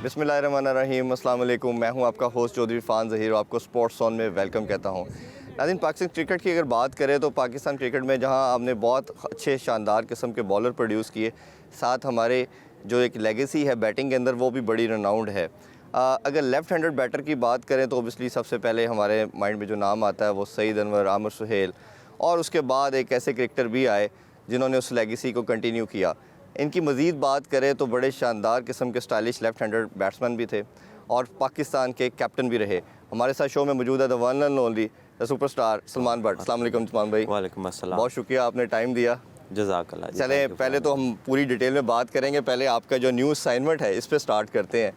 बिस्मिल्लाहिर्रहमानिर्रहीम, अस्सलाम वालेकुम। मैं हूं आपका होस्ट चौधरी इरफान ज़हीर और आपको स्पोर्ट्स ज़ोन में वेलकम कहता हूं। नाज़रीन, पाकिस्तान क्रिकेट की अगर बात करें तो पाकिस्तान क्रिकेट में जहां आपने बहुत अच्छे शानदार किस्म के बॉलर प्रोड्यूस किए, साथ हमारे जो एक लेगेसी है बैटिंग के अंदर वो भी बड़ी रनाउंड है। अगर लेफ़्ट हैंडेड बैटर की बात करें तो ओबियसली सबसे पहले हमारे माइंड में जो नाम आता है वो सईद अनवर, आमिर सुहेल, और उसके बाद एक ऐसे क्रिकेटर भी आए जिन्होंने उस लेगेसी को कंटिन्यू किया। इनकी मज़ीद बात करें तो बड़े शानदार किस्म के स्टाइलिश लेफ़्ट हैंडेड बैट्समैन भी थे और पाकिस्तान के कैप्टन भी रहे। हमारे साथ शो में मौजूद है the one and only the superstar Salman Bhatt. अस्सलाम वालेकुम सलमान भाई। वालेकुम अस्सलाम। बहुत शुक्रिया, आपने टाइम दिया। जज़ाकल्लाह। चले पहले तो हम पूरी डिटेल में बात करेंगे। पहले आपका जो न्यू असाइनमेंट है इस पे स्टार्ट करते हैं।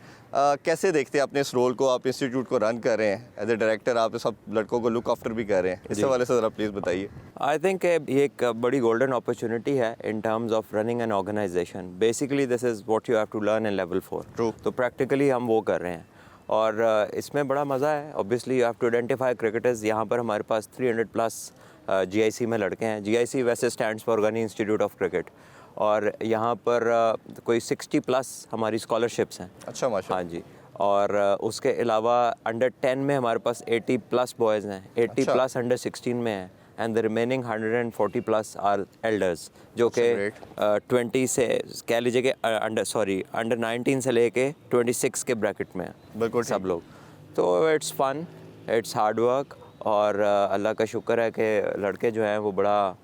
कैसे देखते हैं अपने इस रोल को? आप इंस्टीट्यूट को रन कर रहे हैं एज ए डायरेक्टर, आप सब लड़कों को लुक आफ्टर भी कर रहे हैं, इस हवाले से ज़रा प्लीज़ बताइए। आई थिंक ये एक बड़ी गोल्डन अपॉर्चुनिटी है in terms of running an organisation. Basically this is what you have to learn in level 4। True. तो प्रैक्टिकली हम वो कर रहे हैं और इसमें बड़ा मज़ा है। Obviously you have to identify cricketers. यहाँ पर हमारे पास 300+ GIC में लड़के हैं। GIC वैसे stands for Ghani institute of cricket, और यहाँ पर कोई 60+ हमारी स्कॉलरशिप्स हैं। अच्छा, माशाल्लाह। हाँ जी। और उसके अलावा अंडर 10 में हमारे पास 80+ बॉयज़ हैं, 80+ अंडर 16 में हैं, and the remaining 140+ are elders, जो कि 20 से कह लीजिए कि अंडर 19 से लेके 26 के ब्रैकेट में हैं। बिल्कुल सब लोग। तो it's fun, it's hard work, और अल्लाह का शुक्र है कि लड़के जो हैं वो बड़ा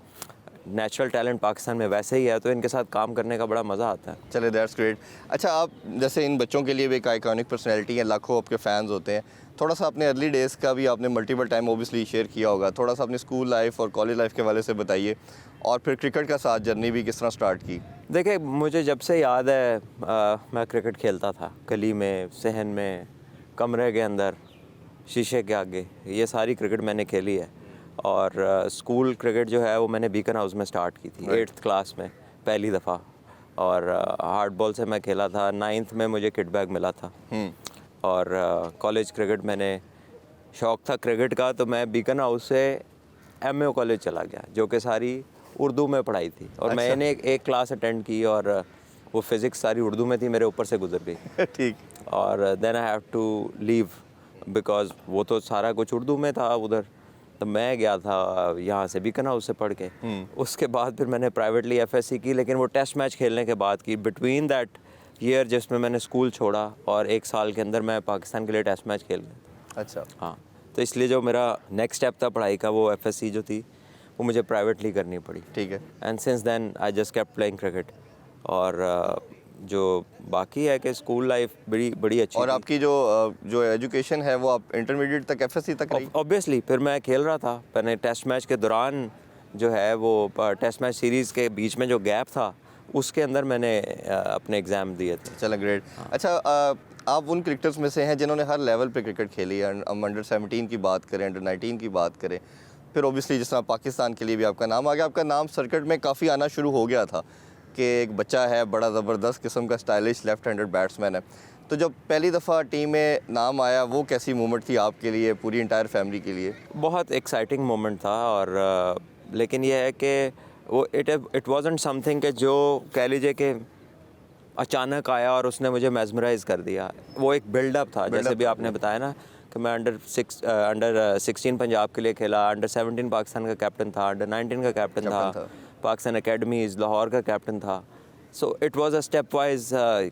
नेचुरल टैलेंट पाकिस्तान में वैसे ही है, तो इनके साथ काम करने का बड़ा मज़ा आता है। चले, दैट्स ग्रेट। अच्छा, आप जैसे इन बच्चों के लिए भी एक आइकॉनिक पर्सनैलिटी है, लाखों आपके फैंस होते हैं। थोड़ा सा अपने अर्ली डेज़ का भी आपने मल्टीपल टाइम ओबियसली शेयर किया होगा, थोड़ा सा अपनी स्कूल लाइफ और कॉलेज लाइफ के हवाले से बताइए, और फिर क्रिकेट का साथ जर्नी भी किस तरह स्टार्ट की? देखिए, मुझे जब से याद है मैं क्रिकेट खेलता था गली में, सहन में, कमरे के अंदर, शीशे के आगे। ये सारी क्रिकेट मैंने खेली है। और स्कूल क्रिकेट जो है वो मैंने बीकन हाउस में स्टार्ट की थी 8th क्लास में पहली दफ़ा, और हार्ड बॉल से मैं खेला था। 9th में मुझे किट बैग मिला था। और कॉलेज क्रिकेट मैंने, शौक़ था क्रिकेट का, तो मैं बीकन हाउस से MAO कॉलेज चला गया, जो कि सारी उर्दू में पढ़ाई थी। और अच्छा। मैंने एक क्लास अटेंड की और वो फिज़िक्स सारी उर्दू में थी, मेरे ऊपर से गुजर गई। ठीक। और then I have to leave because वो तो सारा कुछ उर्दू में था उधर। तो मैं गया था यहाँ से बीकन हाउस से पढ़ के। उसके बाद फिर मैंने प्राइवेटली FSC की, लेकिन वो टेस्ट मैच खेलने के बाद की। बिटवीन दैट ईयर जिसमें मैंने स्कूल छोड़ा और 1 साल के अंदर मैं पाकिस्तान के लिए टेस्ट मैच खेल गया। अच्छा। हाँ, तो इसलिए जो मेरा नेक्स्ट स्टेप था पढ़ाई का, वो FSC जो थी वो मुझे प्राइवेटली करनी पड़ी। ठीक है। And since then I just kept playing cricket. और जो बाकी है कि स्कूल लाइफ बड़ी अच्छी और थी। आपकी जो एजुकेशन है वो आप इंटरमीडिएट तक FSC तक रही? ऑब्वियसली फिर मैं खेल रहा था। मैंने टेस्ट मैच के दौरान जो है वो टेस्ट मैच सीरीज़ के बीच में जो गैप था उसके अंदर मैंने अपने एग्ज़ाम दिए थे। चलो, ग्रेट। अच्छा, आप उन क्रिकेटर्स में से हैं जिन्होंने हर लेवल पे क्रिकेट खेली है। हम अंडर 17 की बात करें, अंडर 19 की बात करें, फिर ओबियसली जिस तरह पाकिस्तान के लिए भी आपका नाम आ गया। आपका नाम सर्किट में काफ़ी आना शुरू हो गया था कि एक बच्चा है, बड़ा ज़बरदस्त किस्म का स्टाइलिश लेफ़्ट हैंडेड बैट्समैन है। तो जब पहली दफ़ा टीम में नाम आया, वो कैसी मोमेंट थी आपके लिए, पूरी इंटायर फैमिली के लिए? बहुत एक्साइटिंग मोमेंट था। और लेकिन यह है कि वो इट वाज़न्ट समथिंग कि जो कह लीजिए कि अचानक आया और उसने मुझे मेस्मराइज़ कर दिया। वो एक बिल्डअप था, जैसे भी आपने बताया ना कि मैं अंडर 16 पंजाब के लिए खेला, अंडर 17 पाकिस्तान का कैप्टन था, अंडर 19 का कैप्टन था, पाकिस्तान अकेडमीज़ लाहौर का कैप्टन था। So it was a step wise,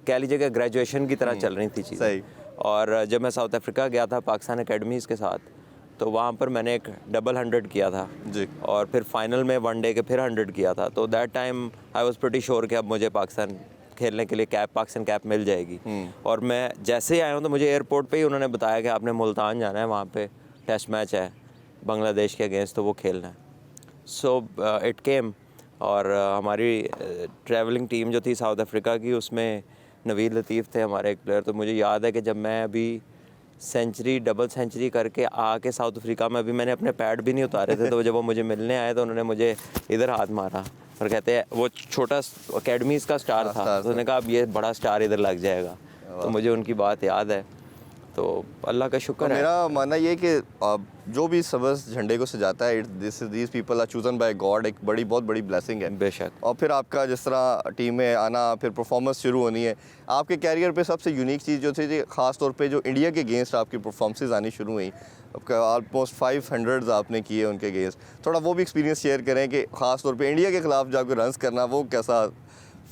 कह लीजिए कि ग्रेजुएशन की तरह चल रही थी चीज़ें। और जब मैं साउथ अफ्रीका गया था पाकिस्तान अकेडमीज़ के साथ, तो वहाँ पर मैंने एक डबल 100 किया था जी। और फिर फाइनल में वनडे के फिर 100 किया था। तो that time I was pretty sure कि अब मुझे पाकिस्तान खेलने के लिए पाकिस्तान कैप मिल जाएगी। और मैं जैसे ही आया हूँ तो मुझे एयरपोर्ट पे ही उन्होंने बताया कि आपने मुल्तान जाना है, वहाँ पे टेस्ट मैच है बांग्लादेश के अगेंस्ट, तो वो खेलना है। So it came. और हमारी ट्रैवलिंग टीम जो थी साउथ अफ्रीका की, उसमें नवीद लतीफ़ थे हमारे एक प्लेयर। तो मुझे याद है कि जब मैं अभी डबल सेंचुरी करके आके साउथ अफ्रीका में, अभी मैंने अपने पैड भी नहीं उतारे थे, तो जब वो मुझे मिलने आए तो उन्होंने मुझे इधर हाथ मारा और कहते हैं, वो छोटा अकेडमीज़ का स्टार था, तो उन्होंने कहा अब ये बड़ा स्टार इधर लग जाएगा। तो मुझे उनकी बात याद है। तो अल्लाह का शुक्र है। मेरा मानना ये है कि जो भी सबस झंडे को सजाता है, these people are chosen by God, एक बहुत बड़ी ब्लेसिंग है। बेशक। और फिर आपका जिस तरह टीम में आना, फिर परफॉर्मेंस शुरू होनी है, आपके कैरियर पे सबसे यूनिक चीज़ जो थी, ख़ास तौर पे जो इंडिया के अगेंस्ट आपकी परफॉर्मेंसेस आनी शुरू हुई, आपका ऑलमोस्ट 500 आपने किए उनके अगेंस्ट, थोड़ा वो भी एक्सपीरियंस शेयर करें कि ख़ास तौर पे इंडिया के ख़िलाफ़ जाकर रन्स करना, वो कैसा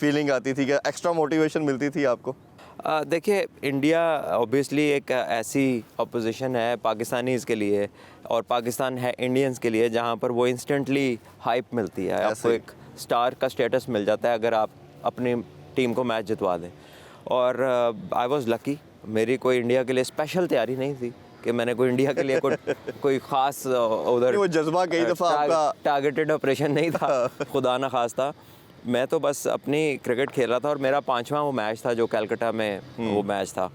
फीलिंग आती थी, क्या एक्स्ट्रा मोटिवेशन मिलती थी आपको? देखिए, इंडिया ऑब्वियसली एक ऐसी अपोजिशन है पाकिस्तानीज़ के लिए, और पाकिस्तान है इंडियंस के लिए, जहाँ पर वो इंस्टेंटली हाइप मिलती है, आपको एक स्टार का स्टेटस मिल जाता है अगर आप अपनी टीम को मैच जितवा दें। और आई वाज लकी, मेरी कोई इंडिया के लिए स्पेशल तैयारी नहीं थी कि मैंने कोई इंडिया के लिए कोई ख़ास उधर वो जज्बा कई दफ़ा आपका टारगेटेड ऑपरेशन नहीं था, खुदा ना खास्ता। मैं तो बस अपनी क्रिकेट खेल रहा था, और मेरा 5वां वो मैच था जो कलकत्ता में वो मैच था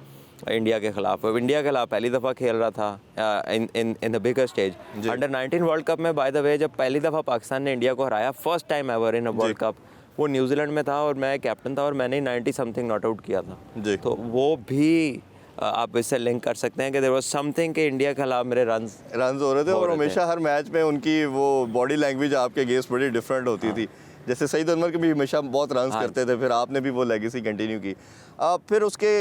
इंडिया के ख़िलाफ़। इंडिया के खिलाफ पहली दफ़ा खेल रहा था in the bigger stage. Under 19 world cup में, बाय द वे, जब पहली दफ़ा पाकिस्तान ने इंडिया को हराया, first time ever in a world cup, वो न्यूजीलैंड में था और मैं कैप्टन था, और मैंने 90 समथिंग नॉट आउट किया था। तो वो भी आप इससे लिंक कर सकते हैं कि देयर वाज समथिंग कि इंडिया के खिलाफ मेरे रन्स हो रहे थे, और हमेशा हर मैच में उनकी वो बॉडी लैंग्वेज आपके अगेंस्ट बड़ी डिफरेंट होती थी। जैसे सईद अनवर के भी हमेशा बहुत रन्स करते थे, फिर आपने भी वो लेगेसी कंटिन्यू की। फिर उसके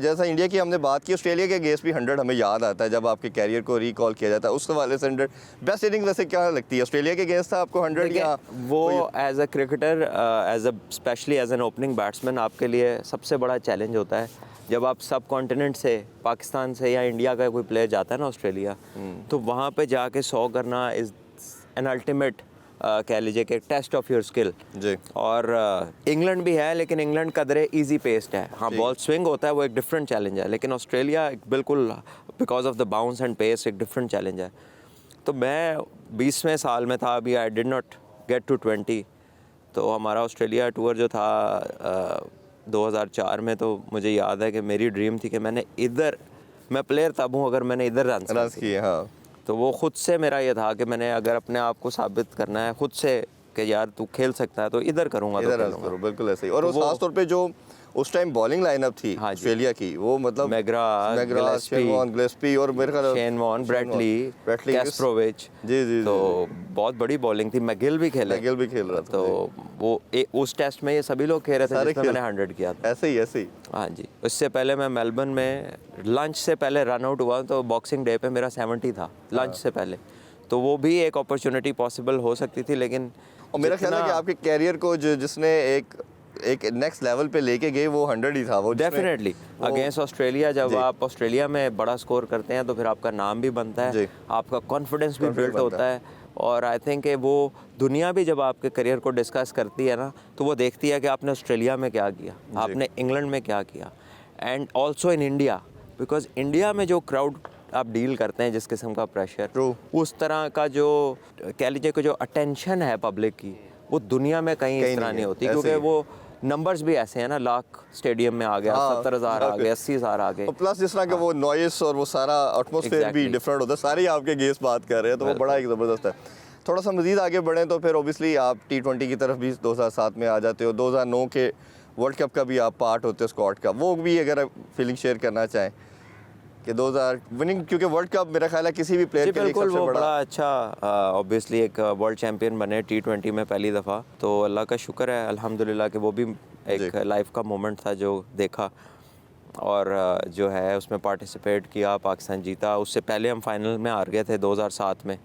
जैसा इंडिया की हमने बात की, ऑस्ट्रेलिया के अगेंस्ट भी 100 हमें याद आता है जब आपके कैरियर को रिकॉल किया जाता है, उस हवाले से 100 बेस्ट इनिंग वैसे क्या लगती है? ऑस्ट्रेलिया के अगेंस्ट था आपको 100 या वो as a cricketer, specially as an opening batsman, आपके लिए सबसे बड़ा चैलेंज होता है जब आप सब कॉन्टिनेंट से, पाकिस्तान से या इंडिया का कोई प्लेयर जाता है ना ऑस्ट्रेलिया, तो वहाँ पे जाके 100 करना इज़ एन अल्टीमेट, कह लीजिए कि टेस्ट ऑफ योर स्किल जी। और इंग्लैंड भी है, लेकिन इंग्लैंड कदरे इजी पेस्ड है। हाँ, बॉल स्विंग होता है, वो एक डिफरेंट चैलेंज है, लेकिन ऑस्ट्रेलिया बिल्कुल because of the bounce and pace एक डिफरेंट चैलेंज है। तो मैं 20वें साल में था अभी, I did not get to 20। तो हमारा ऑस्ट्रेलिया टूर जो था 2004 में, तो मुझे याद है कि मेरी ड्रीम थी कि मैं प्लेयर तब हूँ अगर मैंने इधर रन्स किए। हाँ, तो वो खुद से मेरा ये था कि मैंने अगर अपने आप को साबित करना है खुद से कि यार तू खेल सकता है, तो इधर करूँगा, तो खेलूंगा। बिल्कुल ऐसे ही। और वो खास तौर पे जो उस टाइम बॉलिंग लाइनअप थी ऑस्ट्रेलिया की, वो मतलब मैग्रा, गिलेस्पी और मेरे ख्याल शेन वॉर्न, ब्रेटली, कैस्प्रोविच, जी, तो बहुत बड़ी बॉलिंग थी। मैगिल भी खेल रहा था। तो वो उस टेस्ट में ये सभी लोग खेल रहे थे जिसमें मैंने 100 किया था। ऐसे ही। हाँ जी। उससे पहले मैं मेलबर्न में लंच से पहले रन आउट हुआ, तो बॉक्सिंग डे पे मेरा 70 था लंच से पहले। तो वो भी एक अपॉर्चुनिटी पॉसिबल हो सकती थी, लेकिन और मेरा ख्याल है कि आपके कैरियर को जिसने एक नेक्स्ट लेवल पे लेके गए, वो 100 ही था। वो डेफिनेटली अगेंस्ट ऑस्ट्रेलिया, जब आप ऑस्ट्रेलिया में बड़ा स्कोर करते हैं तो फिर आपका नाम भी बनता है, आपका कॉन्फिडेंस भी बिल्ड होता है। और आई थिंक वो दुनिया भी जब आपके करियर को डिस्कस करती है ना, तो वो देखती है कि आपने ऑस्ट्रेलिया में क्या किया, आपने इंग्लैंड में क्या किया, and also in India, because India में जो क्राउड आप डील करते हैं, जिस किस्म का प्रेशर, उस तरह का जो कह लीजिए कि जो अटेंशन है पब्लिक की, वो दुनिया में कहीं इस तरह नहीं होती, क्योंकि वो नंबर्स भी ऐसे हैं ना, लाख स्टेडियम में आ गया, 70,000 आ गए, 80,000 आ गए, प्लस जिस तरह का वो नॉइस और वो सारा एटमॉस्फेयर भी डिफरेंट होता है। सारे आपके गेस्ट बात कर रहे हैं, तो वो बड़ा एक ज़बरदस्त है। थोड़ा सा मज़ीद आगे बढ़ें तो फिर ओबियसली आप T20 की तरफ भी 2007 में आ जाते हो। 2009 के वर्ल्ड कप का भी आप पार्ट होते हो स्क्वाड का, वो भी अगर फीलिंग शेयर करना चाहें कि 2000 विनिंग, क्योंकि वर्ल्ड कप मेरा ख्याल है किसी भी प्लेयर के लिए सबसे बड़ा अच्छा, ऑब्वियसली एक वर्ल्ड चैंपियन बने T20 में पहली दफ़ा, तो अल्लाह का शुक्र है अल्हम्दुलिल्लाह कि वो भी एक लाइफ का मोमेंट था जो देखा, और जो है उसमें पार्टिसिपेट किया, पाकिस्तान जीता। उससे पहले हम फाइनल में हार गए थे 2007 में,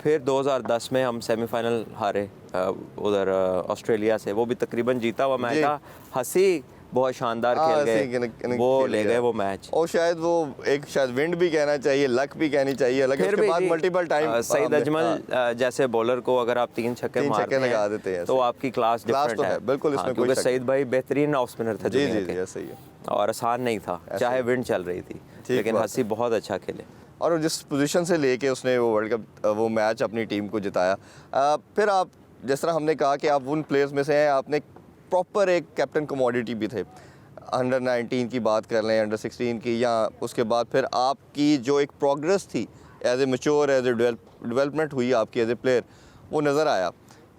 फिर 2010 में हम सेमीफाइनल हारे उधर ऑस्ट्रेलिया से, वो भी तकरीबन जीता हुआ मैच था। हंसी बहुत शानदार खेल गए, वो ले गए वो मैच। और शायद वो एक विंड भी कहना चाहिए, लक भी कहनी चाहिए, लेकिन उसके बाद मल्टीपल टाइम सईद अजमल जैसे बॉलर को अगर आप 3 छक्के लगा देते हैं तो आपकी क्लास डिफरेंट है, बिल्कुल, इसमें क्योंकि सईद भाई बेहतरीन ऑफ स्पिनर थे दुनिया के, और आसान नहीं था, चाहे विंड चल रही थी, लेकिन हंसी बहुत अच्छा खेले। और जिस पोजीशन से लेके उसने वो वर्ल्ड कप वो मैच अपनी टीम को जिताया, फिर आप जिस तरह हमने कहा कि आप उन प्लेयर्स में से हैं, आपने प्रॉपर एक कैप्टन कमोडिटी भी थे। अंडर 19 की बात कर लें, अंडर 16 की, या उसके बाद फिर आपकी जो एक प्रोग्रेस थी as a mature, as a development हुई आपकी एज ए प्लेयर, वो नज़र आया।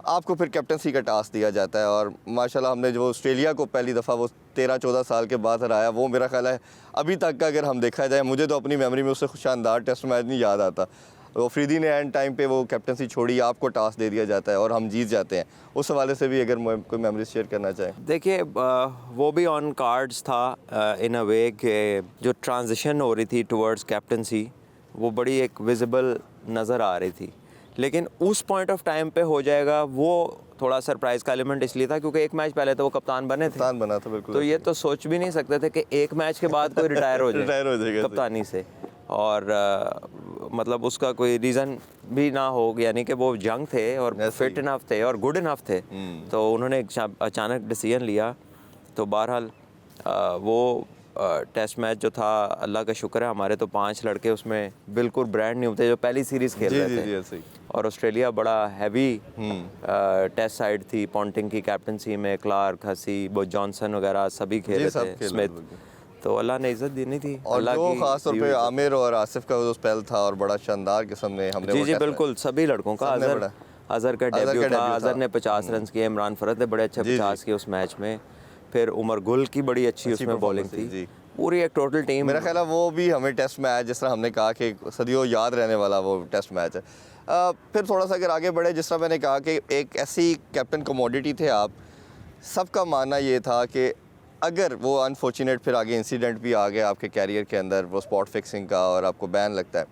आपको फिर कैप्टनसी का टास्क दिया जाता है और माशाल्लाह हमने जो ऑस्ट्रेलिया को पहली दफ़ा वो 13-14 साल के बाद हराया, वो मेरा ख्याल है अभी तक का अगर हम देखा जाए, मुझे तो अपनी मेमोरी में उससे शानदार टेस्ट मैच नहीं याद आता। वो अफरीदी ने एंड टाइम पे वो कैप्टनसी छोड़ी, आपको टास्क दे दिया जाता है और हम जीत जाते हैं। उस हवाले से भी अगर कोई मेमोरी शेयर करना चाहें। देखिए वो भी ऑन कार्ड्स था इन अ वे कि जो ट्रांजिशन हो रही थी टुवर्ड्स कैप्टनसी वो बड़ी एक विजिबल नज़र आ रही थी, लेकिन उस पॉइंट ऑफ टाइम पे हो जाएगा वो थोड़ा सरप्राइज का एलिमेंट इसलिए था क्योंकि एक मैच पहले तो वो कप्तान बने थे, कप्तान बना था बिल्कुल। तो ये तो सोच भी नहीं सकते थे कि एक मैच के बाद कोई रिटायर हो रिटायर हो जाए जाएगा कप्तानी से, और मतलब उसका कोई रीज़न भी ना हो, यानी कि वो यंग थे और फिट इनफ थे और गुड इनफ थे, तो उन्होंने एक अचानक डिसीजन लिया। तो बहरहाल वो टेस्ट मैच जो था, अल्लाह का शुक्र है हमारे तो 5 लड़के उसमें बिल्कुल ब्रांड न्यू थे जो पहली सीरीज़ खेल रहे थे। जी, और ऑस्ट्रेलिया बड़ा हैवी टेस्ट साइड थी, पॉन्टिंग की कैप्टनसी में क्लार्क, हसी, बो जॉनसन वगैरह सभी खेले थे, स्मिथ, तो अल्लाह ने इज्जत देनी थी। और जो खास तौर पे आमिर और आसिफ का जो स्पेल था और बड़ा शानदार किस्म में हमने जी बिल्कुल सभी लड़कों का, अजहर का डेब्यू था, अजहर ने 50 रन किए, इमरान फरद ने बड़े अच्छे 50 किए उस मैच में, फिर उमर गुल की बड़ी अच्छी उसमें बॉलिंग थी, पूरी एक टोटल टीम। मेरा ख्याल है वो भी हमें टेस्ट मैच, जिस तरह हमने कहा कि सदियों याद रहने वाला वो टेस्ट मैच है। फिर थोड़ा सा अगर आगे बढ़े, जिस तरह मैंने कहा कि एक ऐसी कैप्टन कमोडिटी थे आप, सबका मानना ये था कि अगर वो अनफॉर्चुनेट फिर आगे इंसिडेंट भी आ गया आपके कैरियर के अंदर, वो स्पॉट फिक्सिंग का, और आपको बैन लगता है।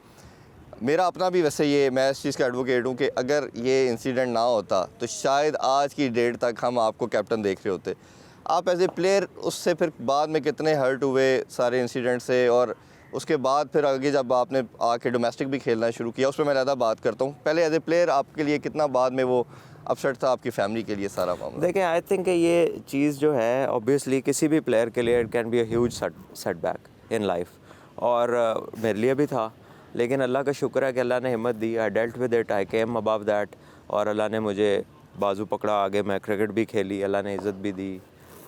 मेरा अपना भी वैसे ये, मैं इस चीज़ का एडवोकेट हूँ कि अगर ये इंसिडेंट ना होता तो शायद आज की डेट तक हम आपको कैप्टन देख रहे होते। आप एज ए प्लेयर उससे फिर बाद में कितने हर्ट हुए सारे इंसिडेंट से, और उसके बाद फिर आगे जब आपने आके डोमेस्टिक भी खेलना शुरू किया, उस पर मैं ज़्यादा बात करता हूँ। पहले एज ए प्लेयर आपके लिए कितना बाद में वो अपसेट था आपकी फैमिली के लिए सारा मामला? देखिए आई थिंक ये चीज़ जो है ऑब्वियसली किसी भी प्लेयर के लिए it can be a huge setback in life, और मेरे लिए भी था, लेकिन अल्लाह का शुक्र है कि अल्लाह ने हिम्मत दी, I dealt with it, I came above that, और अल्लाह ने मुझे बाजू पकड़ा, आगे मैं क्रिकेट भी खेली, अल्लाह ने इज़्ज़त भी दी।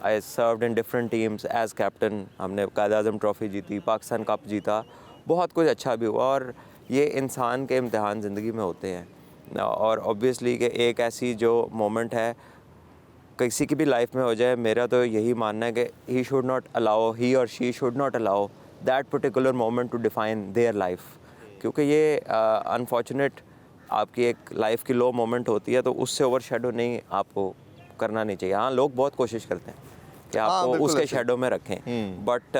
I served in different teams as captain, हमने कायद-ए-आज़म ट्रॉफ़ी जीती, पाकिस्तान कप जीता, बहुत कुछ अच्छा भी हुआ, और ये इंसान के इम्तिहान ज़िंदगी में होते हैं। और ऑब्वियसली कि एक ऐसी जो मोमेंट है किसी की भी लाइफ में हो जाए, मेरा तो यही मानना है कि he should not allow, he और she should not allow that particular moment to define their life, क्योंकि ये अनफॉर्चुनेट आपकी एक लाइफ की लो मोमेंट होती है, तो उससे ओवर शेडो नहीं आपको करना नहीं चाहिए। हाँ, लोग बहुत कोशिश करते हैं कि आपको उसके शेडो में रखें, बट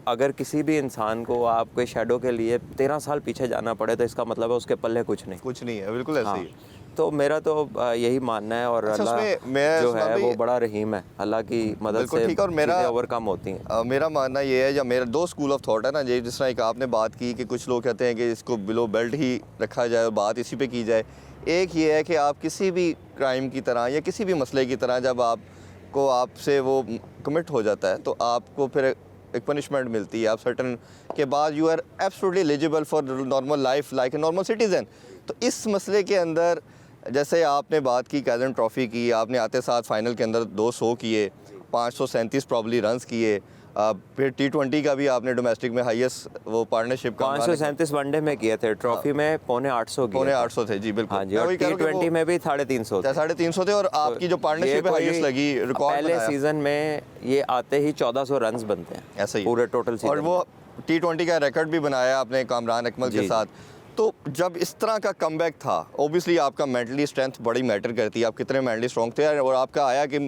अगर किसी भी इंसान को आपके शेडो के लिए 13 साल पीछे जाना पड़े तो इसका मतलब है उसके पल्ले कुछ नहीं है। बिल्कुल ऐसे ही। तो मेरा तो यही मानना है, और अच्छा, अल्लाह जो है वो बड़ा रहीम है, अल्लाह की मदद से चीज़ें ओवरकम होती हैं। मेरा मानना ये है, या मेरा दो स्कूल ऑफ थॉट है ना, जिस तरह एक आपने बात की कि कुछ लोग कहते हैं कि इसको बिलो बेल्ट ही रखा जाए और बात इसी पे की जाए। एक ये है कि आप किसी भी क्राइम की तरह या किसी भी मसले की तरह जब आपको आपसे वो कमिट हो जाता है तो आपको फिर एक पनिशमेंट मिलती है। आप सर्टन के बाद you are absolutely eligible for normal life like a normal citizen. तो इस मसले के अंदर जैसे आपने बात की कायद-ए-आज़म ट्रॉफ़ी की, आपने आते साथ फाइनल के अंदर 200 किए, 537 प्रॉब्ली रन्स किए, फिर T20 का भी आपने डोमेस्टिक में हाईएस्ट वो पार्टनरशिप का 537 वनडे में किए थे, ट्रॉफी में 800 थे जी बिल्कुल। हाँ जी, और T20 में भी 350 थे, और आपकी जो पार्टनरशिप है हाईएस्ट लगी, रिकॉर्ड पहले सीजन में ये आते ही 1400 रन्स बनते हैं ऐसा ही पूरे टोटल सीजन, और वो T20 का रिकॉर्ड भी बनाया आपने कामरान अकमल के साथ। तो जब इस तरह का कमबैक था, ओबियसली आपका मेंटली स्ट्रेंथ बड़ी मैटर करती है, आप कितने मेंटली स्ट्रॉन्ग थे। और आपका आया कि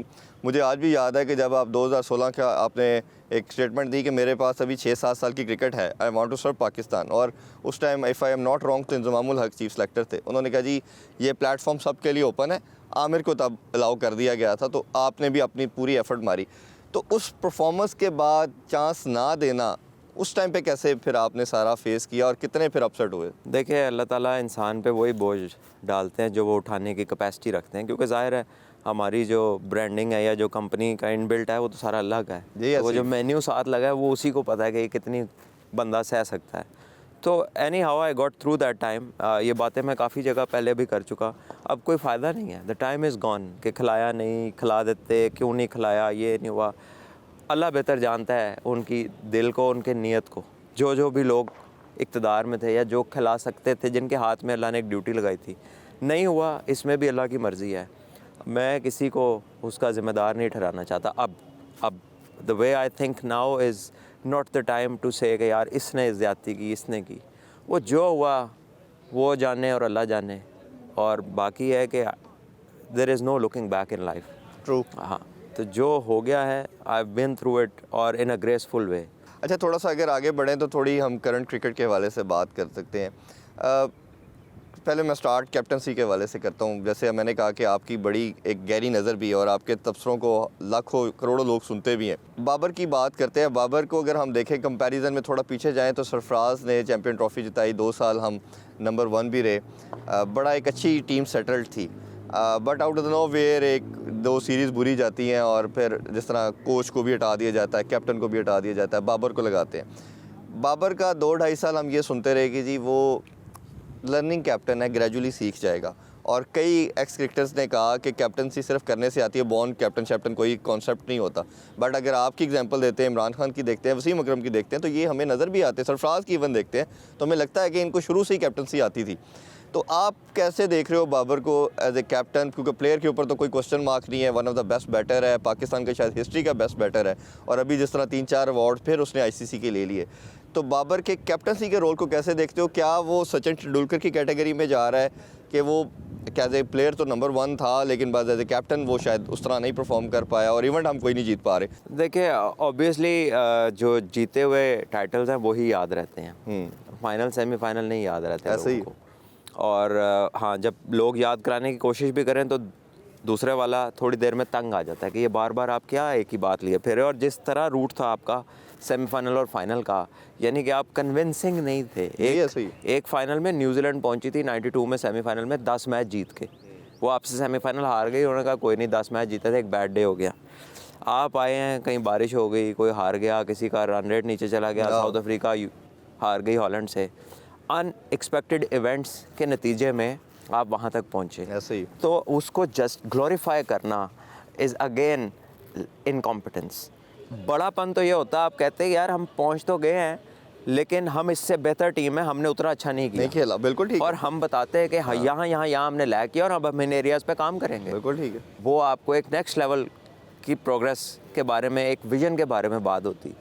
मुझे आज भी याद है कि जब आप 2016 का आपने एक स्टेटमेंट दी कि मेरे पास अभी 6-7 साल की क्रिकेट है, I want to serve Pakistan. और उस time if I am not wrong तो इंजमामुल हक चीफ सेलेक्टर थे, उन्होंने कहा जी ये प्लेटफॉर्म सबके लिए ओपन है, आमिर को तब अलाउ कर दिया गया था, तो आपने भी अपनी पूरी एफर्ट मारी। तो उस परफॉर्मेंस के बाद चांस ना देना, उस टाइम पे कैसे फिर आपने सारा फेस किया और कितने फिर अपसेट हुए? देखिए अल्लाह ताला इंसान पे वही बोझ डालते हैं जो वो उठाने की कैपेसिटी रखते हैं, क्योंकि ज़ाहिर है हमारी जो ब्रांडिंग है या जो कंपनी का इनबिल्ट है वो तो सारा अल्लाह का है, तो वो जो मेन्यू साथ लगा है वो उसी को पता है कि ये कितनी बंदा सह सकता है। तो any how I got through that time. ये बातें मैं काफ़ी जगह पहले भी कर चुका, अब कोई फ़ायदा नहीं है, द टाइम इज़ गॉन कि खिलाया नहीं, खिला देते, क्यों नहीं खिलाया, ये नहीं हुआ। अल्लाह बेहतर जानता है उनकी दिल को, उनके नीयत को। जो भी लोग इक़्तिदार में थे या जो खिला सकते थे, जिनके हाथ में अल्लाह ने एक ड्यूटी लगाई थी, नहीं हुआ, इसमें भी अल्लाह की मर्ज़ी है। मैं किसी को उसका ज़िम्मेदार नहीं ठहराना चाहता। अब the way I think now is not the time to say कि यार इसने ज़्यादती की, इसने की। वो जो हुआ वो जाने और अल्लाह जाने, और बाकी है कि there is no looking back in life. True. हाँ, तो जो हो गया है, I have been through it, और इन अ ग्रेसफुल वे। अच्छा, थोड़ा सा अगर आगे बढ़ें तो थोड़ी हम करंट क्रिकेट के हवाले से बात कर सकते हैं। पहले मैं स्टार्ट कैप्टनसी के हवाले से करता हूँ। जैसे मैंने कहा कि आपकी बड़ी एक गहरी नज़र भी है और आपके तबसरों को लाखों करोड़ों लोग सुनते भी हैं। बाबर की बात करते हैं। बाबर को अगर हम देखें कंपैरिजन में थोड़ा पीछे जाएं तो सरफराज ने चैम्पियन ट्रॉफी जिताई, 2 साल हम नंबर 1 भी रहे, बड़ा एक अच्छी टीम सेटल्ड थी। But out of the nowhere 1-2 series बुरी जाती हैं और फिर जिस तरह कोच को भी हटा दिया जाता है, कैप्टन को भी हटा दिया जाता है, बाबर को लगाते हैं। बाबर का 2-2.5 साल हम ये सुनते रहे कि जी वो लर्निंग कैप्टन है, ग्रेजुअली सीख जाएगा। और कई एक्स क्रिकेटर्स ने कहा कि कैप्टनसी सिर्फ करने से आती है, बॉर्न कैप्टन कोई कॉन्सेप्ट नहीं होता। बट अगर आपकी एग्जांपल देते हैं, इमरान खान की देखते हैं, वसीम अकरम की देखते हैं, तो ये हमें नज़र भी आते हैं, सरफराज की इवन देखते हैं, तो हमें लगता है कि इनको शुरू से ही कैप्टनसी आती थी। तो आप कैसे देख रहे हो बाबर को एज ए कैप्टन? क्योंकि प्लेयर के ऊपर तो कोई क्वेश्चन मार्क नहीं है, one of the best batter है, पाकिस्तान का शायद हिस्ट्री का बेस्ट बैटर है, और अभी जिस तरह 3-4 अवार्ड फिर उसने आईसीसी के ले लिए। तो बाबर के कैप्टनसी के रोल को कैसे देखते हो? क्या वो सचिन तेंदुलकर की कैटेगरी में जा रहा है कि वो एज ए प्लेयर तो नंबर 1 था, लेकिन बाद एज ए कैप्टन वो शायद उस तरह नहीं परफॉर्म कर पाया और इवेंट हम कोई नहीं जीत पा रहे? देखिए, ऑब्वियसली जो जीते हुए टाइटल्स हैं वही याद रहते हैं, फाइनल सेमीफाइनल नहीं याद रहते ऐसे ही। लोगों को। और हाँ, जब लोग याद कराने की कोशिश भी करें तो दूसरे वाला थोड़ी देर में तंग आ जाता है कि ये बार बार आप क्या एक ही बात लिए फिर रहे हो। और जिस तरह रूट था आपका सेमीफाइनल और फाइनल का, यानी कि आप कन्विंसिंग नहीं थे। एक फाइनल में न्यूजीलैंड पहुंची थी 92 में, सेमीफाइनल में 10 मैच जीत के वो आपसे सेमीफाइनल हार गई। उन्होंने कहा कोई नहीं, 10 मैच जीते थे, एक बैड डे हो गया। आप आए हैं, कहीं बारिश हो गई, कोई हार गया, किसी का रन रेट नीचे चला गया, साउथ अफ्रीका हार गई हॉलैंड से, अनएक्सपेक्टेड इवेंट्स के नतीजे में आप वहाँ तक पहुँचे। ऐसे ही। तो उसको जस्ट ग्लोरीफाई करना इज़ अगेन इनकॉम्पिटेंस। बड़ापन तो ये होता है, आप कहते हैं यार हम पहुँच तो गए हैं लेकिन हम इससे बेहतर टीम है, हमने उतना अच्छा नहीं किया, नहीं खेला। बिल्कुल ठीक। और हम बताते हैं कि हाँ यहाँ हमने लैग किया और अब हम इन एरियाज़ पे काम करेंगे। बिल्कुल ठीक है। वो आपको एक नेक्स्ट लेवल की प्रोग्रेस के बारे में, एक विजन के बारे में बात होती।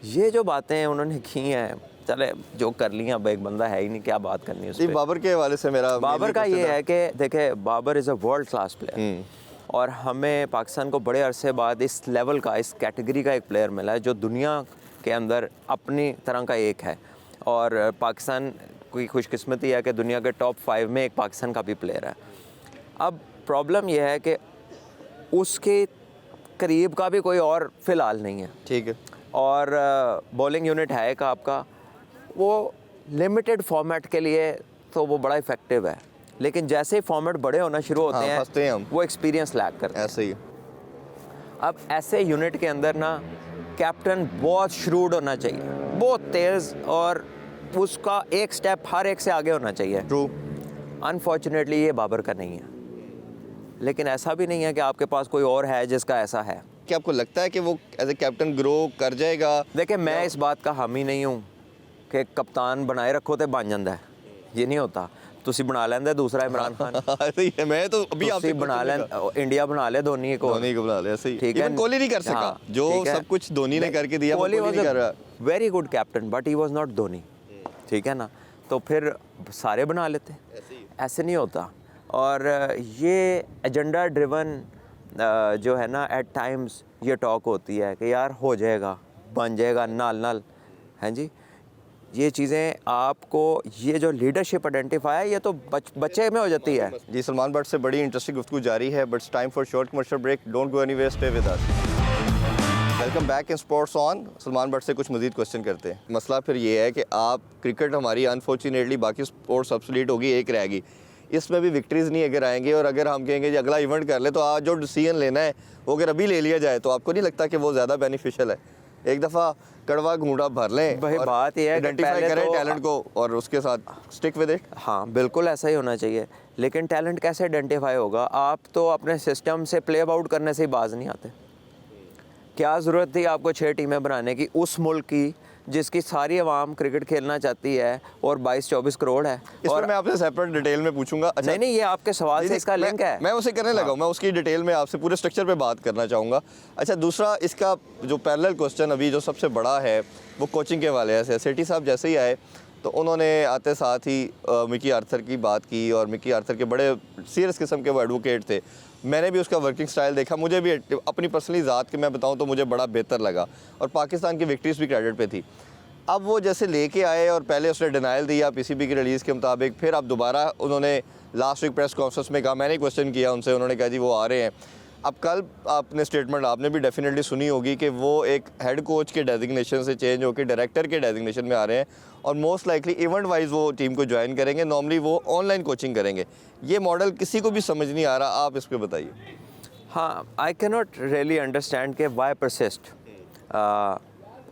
ये जो बातें उन्होंने की हैं, चले जो कर लिया, अब एक बंदा है ही नहीं, क्या बात करनी है उस पे। बाबर के हवाले से मेरा बाबर का ये है कि देखे, Babar is a world class player, और हमें पाकिस्तान को बड़े अरसे बाद इस लेवल का, इस कैटेगरी का एक प्लेयर मिला है जो दुनिया के अंदर अपनी तरह का एक है। और पाकिस्तान की खुशकिस्मती है कि दुनिया के टॉप 5 में एक पाकिस्तान का भी प्लेयर है। अब प्रॉब्लम यह है कि उसके करीब का भी कोई और फ़िलहाल नहीं है। ठीक है। और बॉलिंग यूनिट है एक आपका, वो लिमिटेड फॉर्मेट के लिए तो वो बड़ा इफेक्टिव है, लेकिन जैसे ही फॉर्मेट बड़े होना शुरू होते हैं, फंसते हैं हम। वो एक्सपीरियंस लैक करते हैं। ऐसे ही। अब ऐसे यूनिट के अंदर ना कैप्टन बहुत श्रूड होना चाहिए, बहुत तेज़, और उसका एक स्टेप हर एक से आगे होना चाहिए। ट्रू। अनफॉर्चुनेटली ये बाबर का नहीं है, लेकिन ऐसा भी नहीं है कि आपके पास कोई और है जिसका ऐसा है। क्या आपको लगता है कि वो एज ए कैप्टन ग्रो कर जाएगा? देखिए, मैं इस बात का हामी नहीं हूँ कि कप्तान बनाए रखो तो बन जाता है, ये नहीं होता। तुसी बना लेंदे दूसरा इमरान खान, ऐसे ही है। मैं तो अभी आपसे बना ले, इंडिया बना ले धोनी को बना ले। ऐसे ही। ठीक है। इवन कोहली नहीं कर सका। हाँ, जो सब कुछ धोनी ने करके दिया, वो कोहली नहीं कर रहा। Very good captain, but he was not Dhoni, ठीक है ना। तो फिर सारे बना लेते, ऐसे नहीं होता। और ये एजेंडा ड्रिवन जो है ना, एट टाइम्स ये टॉक होती है कि यार हो जाएगा, बन जाएगा, नाल हैं जी। ये चीज़ें आपको, ये जो लीडरशिप आइडेंटिफाई है, ये तो बच्चे में हो जाती है। जी, सलमान भट्ट से बड़ी इंटरेस्टिंग गुफ्तगू जारी है, but time for short commercial break. Don't go anywhere, stay with us. Welcome back in sports on. Salman Butt से कुछ मजीद क्वेश्चन करते हैं। मसला फिर ये है कि आप क्रिकेट हमारी अनफॉर्चुनेटली बाकी स्पोर्ट्स ऑब्सोलीट होगी, एक रहेगी, इसमें भी विक्ट्रीज़ नहीं अगर आएंगे, और अगर हम कहेंगे अगला इवेंट कर ले, तो आज जो डिसीजन लेना है वो अगर अभी ले लिया जाए तो आपको नहीं लगता कि वो ज़्यादा बेनिफिशियल है? एक दफ़ा कड़वा घूंटा भर लें, भाई बात ये है, आइडेंटिफाई करें तो टैलेंट को और उसके साथ स्टिक विद इट। हाँ, बिल्कुल ऐसा ही होना चाहिए। लेकिन टैलेंट कैसे आइडेंटिफाई होगा? आप तो अपने सिस्टम से प्ले आउट करने से ही बाज नहीं आते। क्या ज़रूरत थी आपको 6 टीमें बनाने की उस मुल्क की जिसकी सारी आवाम क्रिकेट खेलना चाहती है और 22-24 करोड़ है। इस और पर मैं आपसे सेपरेट डिटेल में पूछूंगा। अच्छा, नहीं, ये आपके सवाल से इसका लिंक है। मैं उसे करने लगा हूँ, मैं उसकी डिटेल में आपसे पूरे स्ट्रक्चर पे बात करना चाहूँगा। अच्छा, दूसरा इसका जो पैरेलल क्वेश्चन अभी जो सबसे बड़ा है वो कोचिंग के वाले से। सेठी साहब जैसे ही आए तो उन्होंने आते साथ ही मिकी आर्थर की बात की, और मिकी आर्थर के बड़े सीरियस किस्म के वो एडवोकेट थे। मैंने भी उसका वर्किंग स्टाइल देखा, मुझे भी अपनी पर्सनली ज़ात के मैं बताऊं तो मुझे बड़ा बेहतर लगा, और पाकिस्तान की विक्ट्रीज भी क्रेडिट पे थी। अब वो जैसे लेके आए और पहले उसने डिनाइल दिया पीसीबी की रिलीज़ के मुताबिक, फिर अब दोबारा उन्होंने लास्ट वीक प्रेस कॉन्फ्रेंस में कहा, मैंने क्वेश्चन किया उनसे, उन्होंने कहा जी वो आ रहे हैं। अब कल आपने स्टेटमेंट आपने भी डेफिनेटली सुनी होगी कि वो एक हेड कोच के डेजिग्नेशन से चेंज होकर डायरेक्टर के डेजिग्नेशन में आ रहे हैं, और मोस्ट लाइकली इवेंट वाइज वो टीम को ज्वाइन करेंगे। नॉर्मली वो ऑनलाइन कोचिंग करेंगे। ये मॉडल किसी को भी समझ नहीं आ रहा, आप इस पर बताइए। हाँ, I can not really understand के वाई परसिस्ट।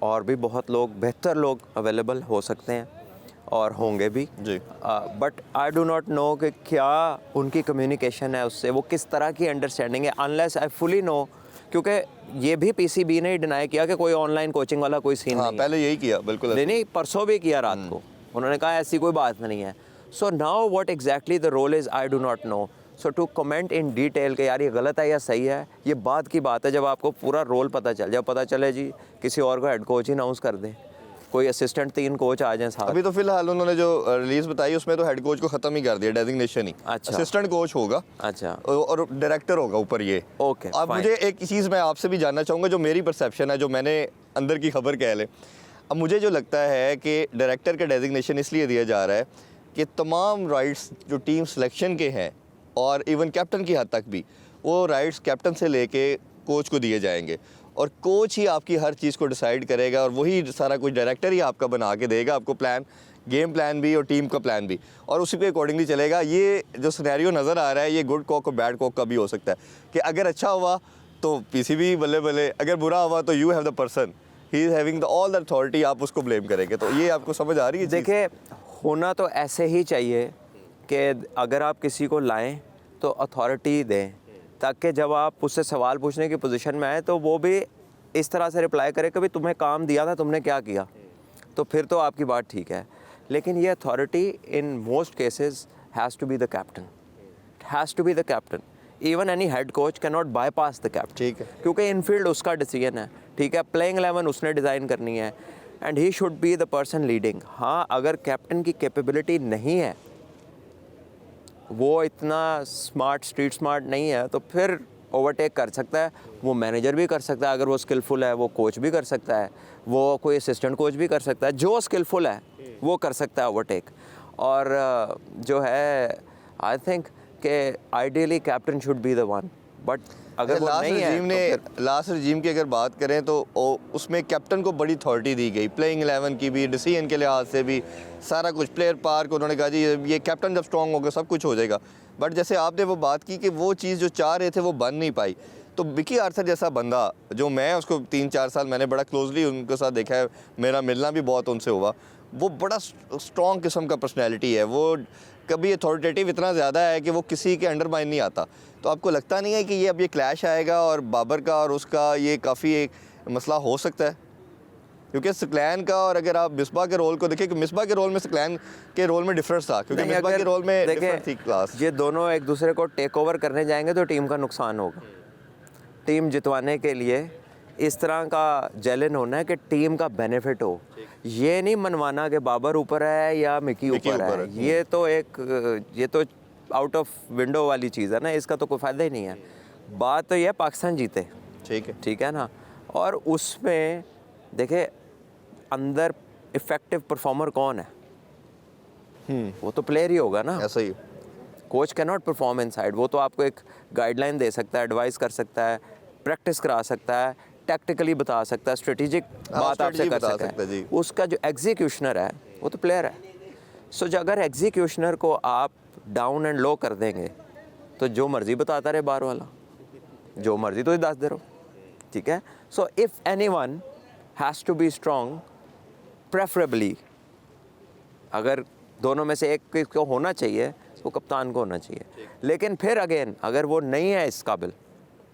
और भी बहुत लोग, बेहतर लोग अवेलेबल हो सकते हैं और होंगे भी जी, but I do not know कि क्या उनकी कम्युनिकेशन है उससे, वो किस तरह की अंडरस्टैंडिंग है, अनलेस आई फुली नो। क्योंकि ये भी पीसीबी ने ही डिनाई किया कि कोई ऑनलाइन कोचिंग वाला कोई सीन हाँ, नहीं पहले यही किया, बिल्कुल नहीं, परसों भी किया रात को, उन्होंने कहा ऐसी कोई बात नहीं है। So now what exactly the role is I do not know. So to comment in detail कि यार ये गलत है या सही है, ये बात की बात है जब आपको पूरा रोल पता चल जाए। पता चले जी किसी और को हेड कोच ही अनाउंस कर दें, कोई असिस्टेंट 3 कोच आ जाएं साथ। अभी तो फिलहाल उन्होंने जो रिलीज बताई उसमें तो हेड कोच को खत्म ही कर दिया, डेजिग्नेशन ही। अच्छा, असिस्टेंट कोच होगा, अच्छा, और डायरेक्टर होगा ऊपर ये। ओके, अब मुझे एक चीज़ मैं आपसे भी जानना चाहूँगा, जो मेरी परसेप्शन है, जो मैंने अंदर की खबर कह ले। अब मुझे जो लगता है कि डायरेक्टर का डेजिग्नेशन इसलिए दिया जा रहा है कि तमाम राइट्स जो टीम सिलेक्शन के हैं और इवन कैप्टन की हद तक भी, वो राइट्स कैप्टन से लेके कोच को दिए जाएंगे, और कोच ही आपकी हर चीज़ को डिसाइड करेगा, और वही सारा कुछ डायरेक्टर ही आपका बना के देगा आपको प्लान, गेम प्लान भी और टीम का प्लान भी, और उसी पे अकॉर्डिंगली चलेगा। ये जो सिनेरियो नज़र आ रहा है, ये गुड कॉक और बैड कॉक का भी हो सकता है कि अगर अच्छा हुआ तो पीसीबी बल्ले बल्ले, अगर बुरा हुआ तो you have the person, he is having the all the authority, आप उसको ब्लेम करेंगे। तो ये आपको समझ आ रही है? देखिए, होना तो ऐसे ही चाहिए कि अगर आप किसी को लाएं तो अथॉरिटी दें, ताकि जब आप उससे सवाल पूछने की पोजीशन में आए तो वो भी इस तरह से रिप्लाई करे कि भाई तुम्हें काम दिया था, तुमने क्या किया, तो फिर तो आपकी बात ठीक है। लेकिन ये authority in most cases has to be the captain, has to be the captain. Even any head coach can not bypass the captain, ठीक है, क्योंकि इनफील्ड उसका डिसीजन है, ठीक है, प्लेइंग 11 उसने डिज़ाइन करनी है, and he should be the person leading. हाँ, अगर कैप्टन की कैपेबिलिटी नहीं है, वो इतना स्मार्ट, स्ट्रीट स्मार्ट नहीं है, तो फिर ओवरटेक कर सकता है। वो मैनेजर भी कर सकता है, अगर वो स्किलफुल है, वो कोच भी कर सकता है, वो कोई असिस्टेंट कोच भी कर सकता है, जो स्किलफुल है वो कर सकता है ओवरटेक। और जो है, आई थिंक कि ideally captain should be the one, but अगर वो नहीं है तो लास्ट रजीम की अगर बात करें तो उसमें कैप्टन को बड़ी अथॉरिटी दी गई, प्लेइंग 11 की भी, डिसीजन के लिहाज से भी, सारा कुछ, प्लेयर पार्क, उन्होंने कहा जी ये कैप्टन जब स्ट्रॉन्ग होगा सब कुछ हो जाएगा। बट जैसे आपने वो बात की कि वो चीज़ जो चाह रहे थे वो बन नहीं पाई, तो मिकी आर्थर जैसा बंदा, जो मैं उसको 3-4 साल मैंने बड़ा क्लोजली उनके साथ देखा है, मेरा मिलना भी बहुत उनसे हुआ, वो बड़ा स्ट्रॉन्ग किस्म का पर्सनैलिटी है, वो कभी अथॉरिटेटिव इतना ज़्यादा है कि वो किसी के अंडर माइन नहीं आता। तो आपको लगता नहीं है कि ये अब ये क्लैश आएगा और बाबर का और उसका ये काफ़ी एक मसला हो सकता है? क्योंकि सकलैन का, और अगर आप मिसबा के रोल को देखें कि मिसबा के रोल में सकलैन के रोल में डिफरेंस था, क्योंकि मिसबा के रोल में डिफरेंस थी क्लास। ये दोनों एक दूसरे को टेक ओवर करने जाएंगे तो टीम का नुकसान होगा। टीम जितवाने के लिए इस तरह का जेलन होना है कि टीम का बेनिफिट हो, ये नहीं मनवाना कि बाबर ऊपर है या मिकी ऊपर है। ये तो आउट ऑफ विंडो वाली चीज़ है ना, इसका तो कोई फ़ायदा ही नहीं है। बात तो यह पाकिस्तान जीते, ठीक है ना। और उसमें देखे अंदर इफेक्टिव परफॉर्मर कौन है, वो तो प्लेयर ही होगा ना। ऐसा ही, coach can not perform inside, वो तो आपको एक गाइडलाइन दे सकता है, एडवाइस कर सकता है, प्रैक्टिस करा सकता है, टैक्टिकली बता सकता है, स्ट्रेटेजिक बात आपसे कर सकता है। उसका जो एग्जीक्यूशनर है वो तो प्लेयर है। सो अगर एग्जीक्यूशनर को आप डाउन एंड लो कर देंगे तो जो मर्जी बताता रहे बार वाला, जो मर्जी तो ही दस दे रहो, ठीक है। So if anyone has to be strong, preferably अगर दोनों में से एक को होना चाहिए, वो कप्तान को होना चाहिए। लेकिन फिर अगेन अगर वो नहीं है इस काबिल,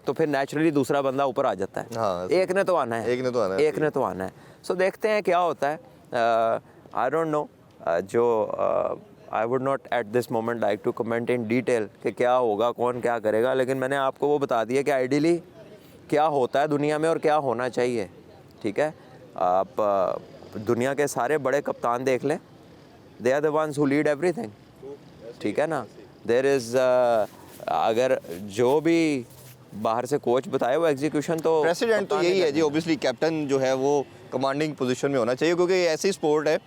तो फिर नेचुरली दूसरा बंदा ऊपर आ जाता है। हाँ, एक ने तो आना है, एक ने तो आना है, एक ने तो आना है। सो देखते हैं क्या होता है। आई डोंट नो, जो I would not at this moment like to comment in detail कि क्या होगा, कौन क्या करेगा, लेकिन मैंने आपको वो बता दिया कि आइडियली क्या होता है दुनिया में और क्या होना चाहिए। ठीक है, आप दुनिया के सारे बड़े कप्तान देख लें, they are the ones who lead everything. ठीक है ना, देयर इज़ अगर जो भी बाहर से कोच बताए वो एग्जीक्यूशन तो प्रेसिडेंट तो यही है जी, ऑब्वियसली कैप्टन जो है वो कमांडिंग पोजीशन में होना चाहिए, क्योंकि ये ऐसी स्पोर्ट है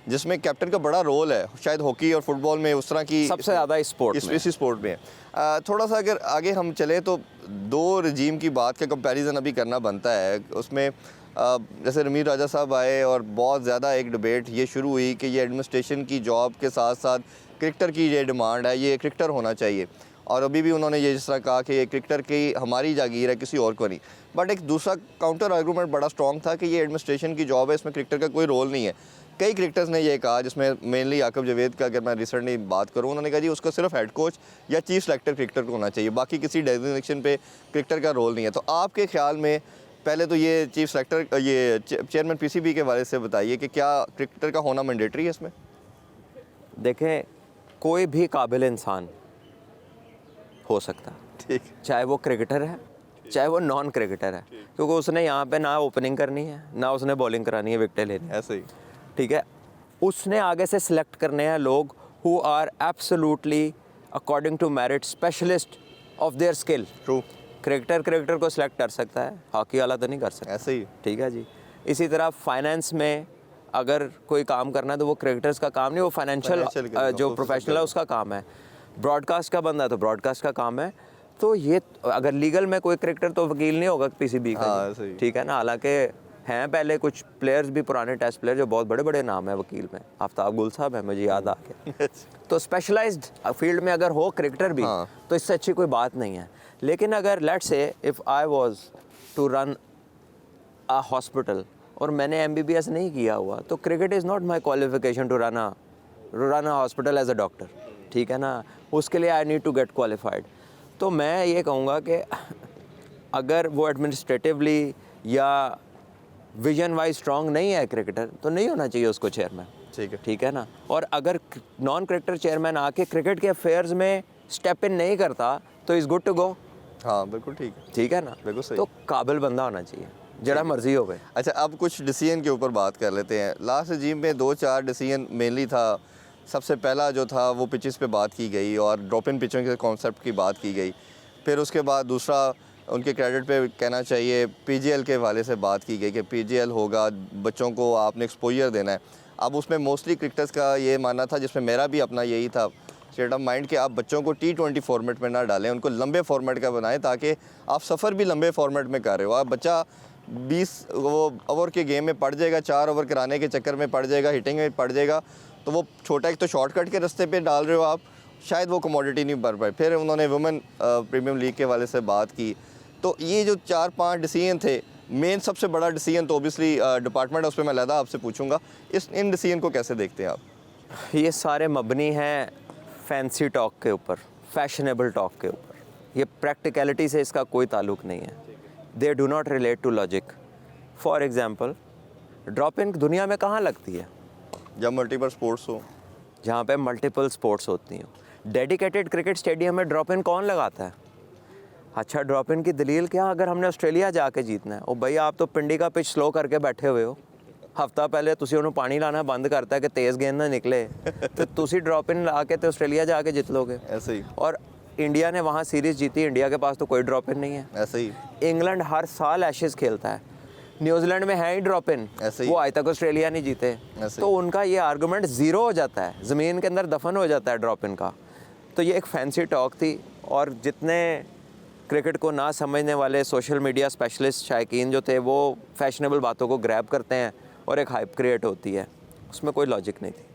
जिसमें कैप्टन का बड़ा रोल है। शायद हॉकी और फुटबॉल में उस तरह की सबसे ज़्यादा स्पोर्ट इसी स्पोर्ट में है। थोड़ा सा अगर आगे हम चले तो दो रजीम की बात का कंपैरिजन अभी करना बनता है। उसमें जैसे रमीर राजा साहब आए और बहुत ज़्यादा एक डिबेट ये शुरू हुई कि ये एडमिनिस्ट्रेशन की जॉब के साथ साथ क्रिकेटर की ये डिमांड है, ये क्रिकेटर होना चाहिए। और अभी भी उन्होंने ये जिस तरह कहा कि ये क्रिकेटर की हमारी जागीर है, किसी और को नहीं। बट एक दूसरा काउंटर आर्गूमेंट बड़ा स्ट्रॉन्ग था कि ये एडमिनिस्ट्रेशन की जॉब है, इसमें क्रिकेटर का कोई रोल नहीं है। कई क्रिकेटर्स ने ये कहा, जिसमें मेनली आकिब जावेद का अगर मैं रिसेंटली बात करूँ, उन्होंने कहा जी उसका सिर्फ हेड कोच या चीफ सेलेक्टर क्रिकेटर को होना चाहिए, बाकी किसी डेजिग्नेशन पे क्रिकेटर का रोल नहीं है। तो आपके ख्याल में पहले तो ये चीफ सेलेक्टर, ये चेयरमैन पीसीबी के बारे से बताइए कि क्या क्रिकेटर का होना मैंडेटरी है इसमें? देखें, कोई भी काबिल इंसान हो सकता है, ठीक, चाहे वो क्रिकेटर है चाहे वो नॉन क्रिकेटर है, क्योंकि उसने यहाँ पे ना ओपनिंग करनी है ना उसने बॉलिंग करानी है, विकेटें लेनी है। ऐसे ही ठीक है, उसने आगे से सिलेक्ट करने हैं लोग who are absolutely according to merit specialist of their skill. True, cricketer को सिलेक्ट कर सकता है, हॉकी वाला तो नहीं कर सकता। ऐसे ही ठीक है जी। इसी तरह फाइनेंस में अगर कोई काम करना है तो वो क्रिकेटर्स का काम नहीं, वो फाइनेंशियल जो प्रोफेशनल है उसका काम है। ब्रॉडकास्ट का बंदा है तो ब्रॉडकास्ट का काम है। तो ये अगर लीगल में कोई क्रिकेटर तो वकील नहीं होगा पीसीबी का। हाँ, सही। ठीक है ना, हालांकि हैं पहले कुछ प्लेयर्स भी पुराने टेस्ट प्लेयर जो बहुत बड़े बड़े नाम है वकील में, आफ्ताब गुल साहब है, मुझे याद आ गया। तो स्पेशलाइज्ड फील्ड में अगर हो क्रिकेटर भी तो इससे अच्छी कोई बात नहीं है। लेकिन अगर let's say if I was to run a hospital और मैंने एमबीबीएस नहीं किया हुआ, तो cricket is not my qualification to run a hospital as a doctor. ठीक है ना, उसके लिए I need to get qualified. तो मैं ये कहूँगा कि अगर वो एडमिनिस्ट्रेटिवली या विजन वाइज स्ट्रॉन्ग नहीं है क्रिकेटर, तो नहीं होना चाहिए उसको चेयरमैन। ठीक है, ठीक है ना। और अगर नॉन क्रिकेटर चेयरमैन आके क्रिकेट के अफेयर्स में स्टेप इन नहीं करता तो इज़ गुड टू गो। हाँ बिल्कुल ठीक है, ठीक है ना, बिल्कुल सही। तो काबिल बंदा होना चाहिए, जरा मर्जी हो गए। अच्छा, अब कुछ डिसीजन के ऊपर बात कर लेते हैं। लास्ट रजीम में 2-4 डिसीजन मेनली था। सबसे पहला जो था वो पिचेस पे बात की गई और ड्रॉप इन पिचों के कॉन्सेप्ट की बात की गई। फिर उसके बाद दूसरा उनके क्रेडिट पे कहना चाहिए पीजीएल के हवाले से बात की गई कि पीजीएल होगा, बच्चों को आपने एक्सपोजर देना है। अब उसमें मोस्टली क्रिकेटर्स का ये मानना था, जिसमें मेरा भी अपना यही था स्टेट ऑफ माइंड, कि आप बच्चों को T20 फॉर्मेट में ना डालें, उनको लंबे फॉर्मेट का बनाएं ताकि आप सफ़र भी लंबे फॉर्मेट में कर रहे हो। आप बच्चा 20 ओवर के गेम में पड़ जाएगा, 4 ओवर कराने के चक्कर में पड़ जाएगा, हिटिंग में पड़ जाएगा, तो वो छोटा एक तो शॉर्टकट के रास्ते पे डाल रहे हो आप, शायद वो कमोडिटी नहीं बढ़ पाए। फिर उन्होंने वुमेन प्रीमियम लीग के वाले से बात की। तो ये जो 4-5 डिसीजन थे, मेन सबसे बड़ा डिसीजन तो ओबियसली डिपार्टमेंट है, उस पर मैं लहदा आपसे पूछूंगा, इन डिसीजन को कैसे देखते हैं आप? ये सारे मबनी हैं फैंसी टॉक के ऊपर, फैशनेबल टॉक के ऊपर। ये प्रैक्टिकलिटी से इसका कोई ताल्लुक नहीं है। They do not relate to logic. For example, drop in दुनिया में कहाँ लगती है? जब मल्टीपल स्पोर्ट्स हो, जहाँ पे मल्टीपल स्पोर्ट्स होती हैं। डेडिकेटेड क्रिकेट स्टेडियम में ड्रॉप इन कौन लगाता है? अच्छा, ड्रॉप इन की दलील क्या? अगर हमने ऑस्ट्रेलिया जाके जीतना है, ओ भाई आप तो पिंडी का पिच स्लो करके बैठे हुए हो, हफ्ता पहले तुसी उन्होंने पानी लाना बंद करता है कि तेज़ गेंद ना निकले, तो तुसी ड्रॉप इन ला के तो ऑस्ट्रेलिया जाके जीत लोगे। ऐसे ही और इंडिया ने वहाँ सीरीज़ जीती, इंडिया के पास तो कोई ड्रॉप इन नहीं है। ऐसे ही इंग्लैंड हर साल एशेज़ खेलता है, न्यूजीलैंड में है ही ड्रॉप इन, ऐसे ही वो आज तक ऑस्ट्रेलिया नहीं जीते। ऐसे तो उनका ये आर्गूमेंट ज़ीरो हो जाता है, ज़मीन के अंदर दफन हो जाता है ड्रॉप इन का। तो ये एक फैंसी टॉक थी, और जितने क्रिकेट को ना समझने वाले सोशल मीडिया स्पेशलिस्ट शायकीन जो थे, वो फैशनेबल बातों को ग्रैब करते हैं और एक हाइप क्रिएट होती है। उसमें कोई लॉजिक नहीं थी,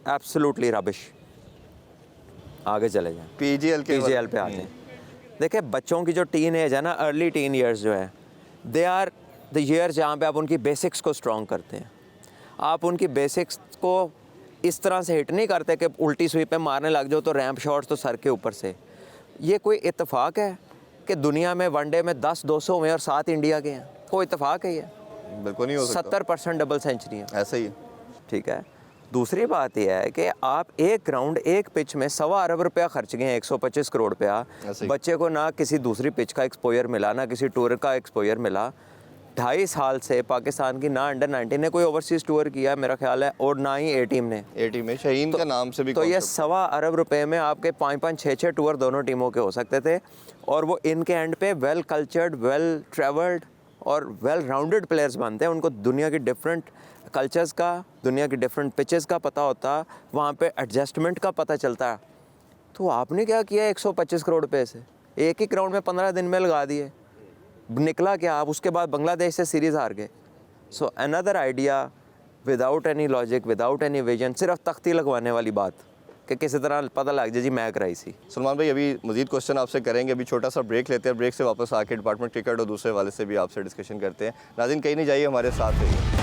एब्सोल्युटली रबिश। आगे चले जाएं, पीजीएल पे आते हैं। देखिए, बच्चों की जो टीन एज है ना, अर्ली टीन ईयर्स जो है, दे आर द ईयर जहाँ पे आप उनकी बेसिक्स को स्ट्रॉन्ग करते हैं। आप उनकी बेसिक्स को इस तरह से हिट नहीं करते कि उल्टी स्वीप पे मारने लग जाओ तो रैंप शॉट्स तो सर के ऊपर से। ये कोई इत्तेफाक है कि दुनिया में वनडे में 10 200 हुए और 7 इंडिया के हैं, कोई इत्तेफाक है ये? बिल्कुल नहीं हो सकता। 70% डबल सेंचुरी है। ऐसा ही है। ठीक है। दूसरी बात यह है कि आप एक ग्राउंड एक पिच में 1.25 अरब रुपया खर्च गए हैं, 125 करोड़ रुपया, ऐसे ही। बच्चे को ना किसी दूसरी पिच का एक्सपोजर मिला, ना किसी टूर का एक्सपोजर मिला। 2.5 साल से पाकिस्तान की ना अंडर 19 ने कोई ओवरसीज़ टूर किया मेरा ख्याल है, और ना ही ए टीम ने। ए टीम में शहीन का नाम से भी तो ये concept- 1.25 अरब रुपए में आपके 5-5 6-6 टूर दोनों टीमों के हो सकते थे, और वो इनके एंड पे वेल कल्चर्ड, वेल ट्रेवल्ड और वेल राउंडेड प्लेयर्स बनते हैं। उनको दुनिया की डिफरेंट कल्चर्स का, दुनिया की डिफरेंट पिचेस का पता होता, वहाँ पे एडजस्टमेंट का पता चलता। तो आपने क्या किया 125 करोड़ रुपए से एक ही ग्राउंड में 15 दिन में लगा दिए, निकला क्या? आप उसके बाद बांग्लादेश से सीरीज़ हार गए। So another idea without any logic, without any vision, सिर्फ तख्ती लगवाने वाली बात कि किसी तरह पता लग जाए जी मैं कराई सी। सलमान भाई अभी मजीद क्वेश्चन आपसे करेंगे, अभी छोटा सा ब्रेक लेते हैं, ब्रेक से वापस आके डिपार्टमेंट क्रिकेट और दूसरे वाले से भी आपसे डिस्कशन करते हैं। नाज़रीन कहीं नहीं जाइए, हमारे साथ रहिए।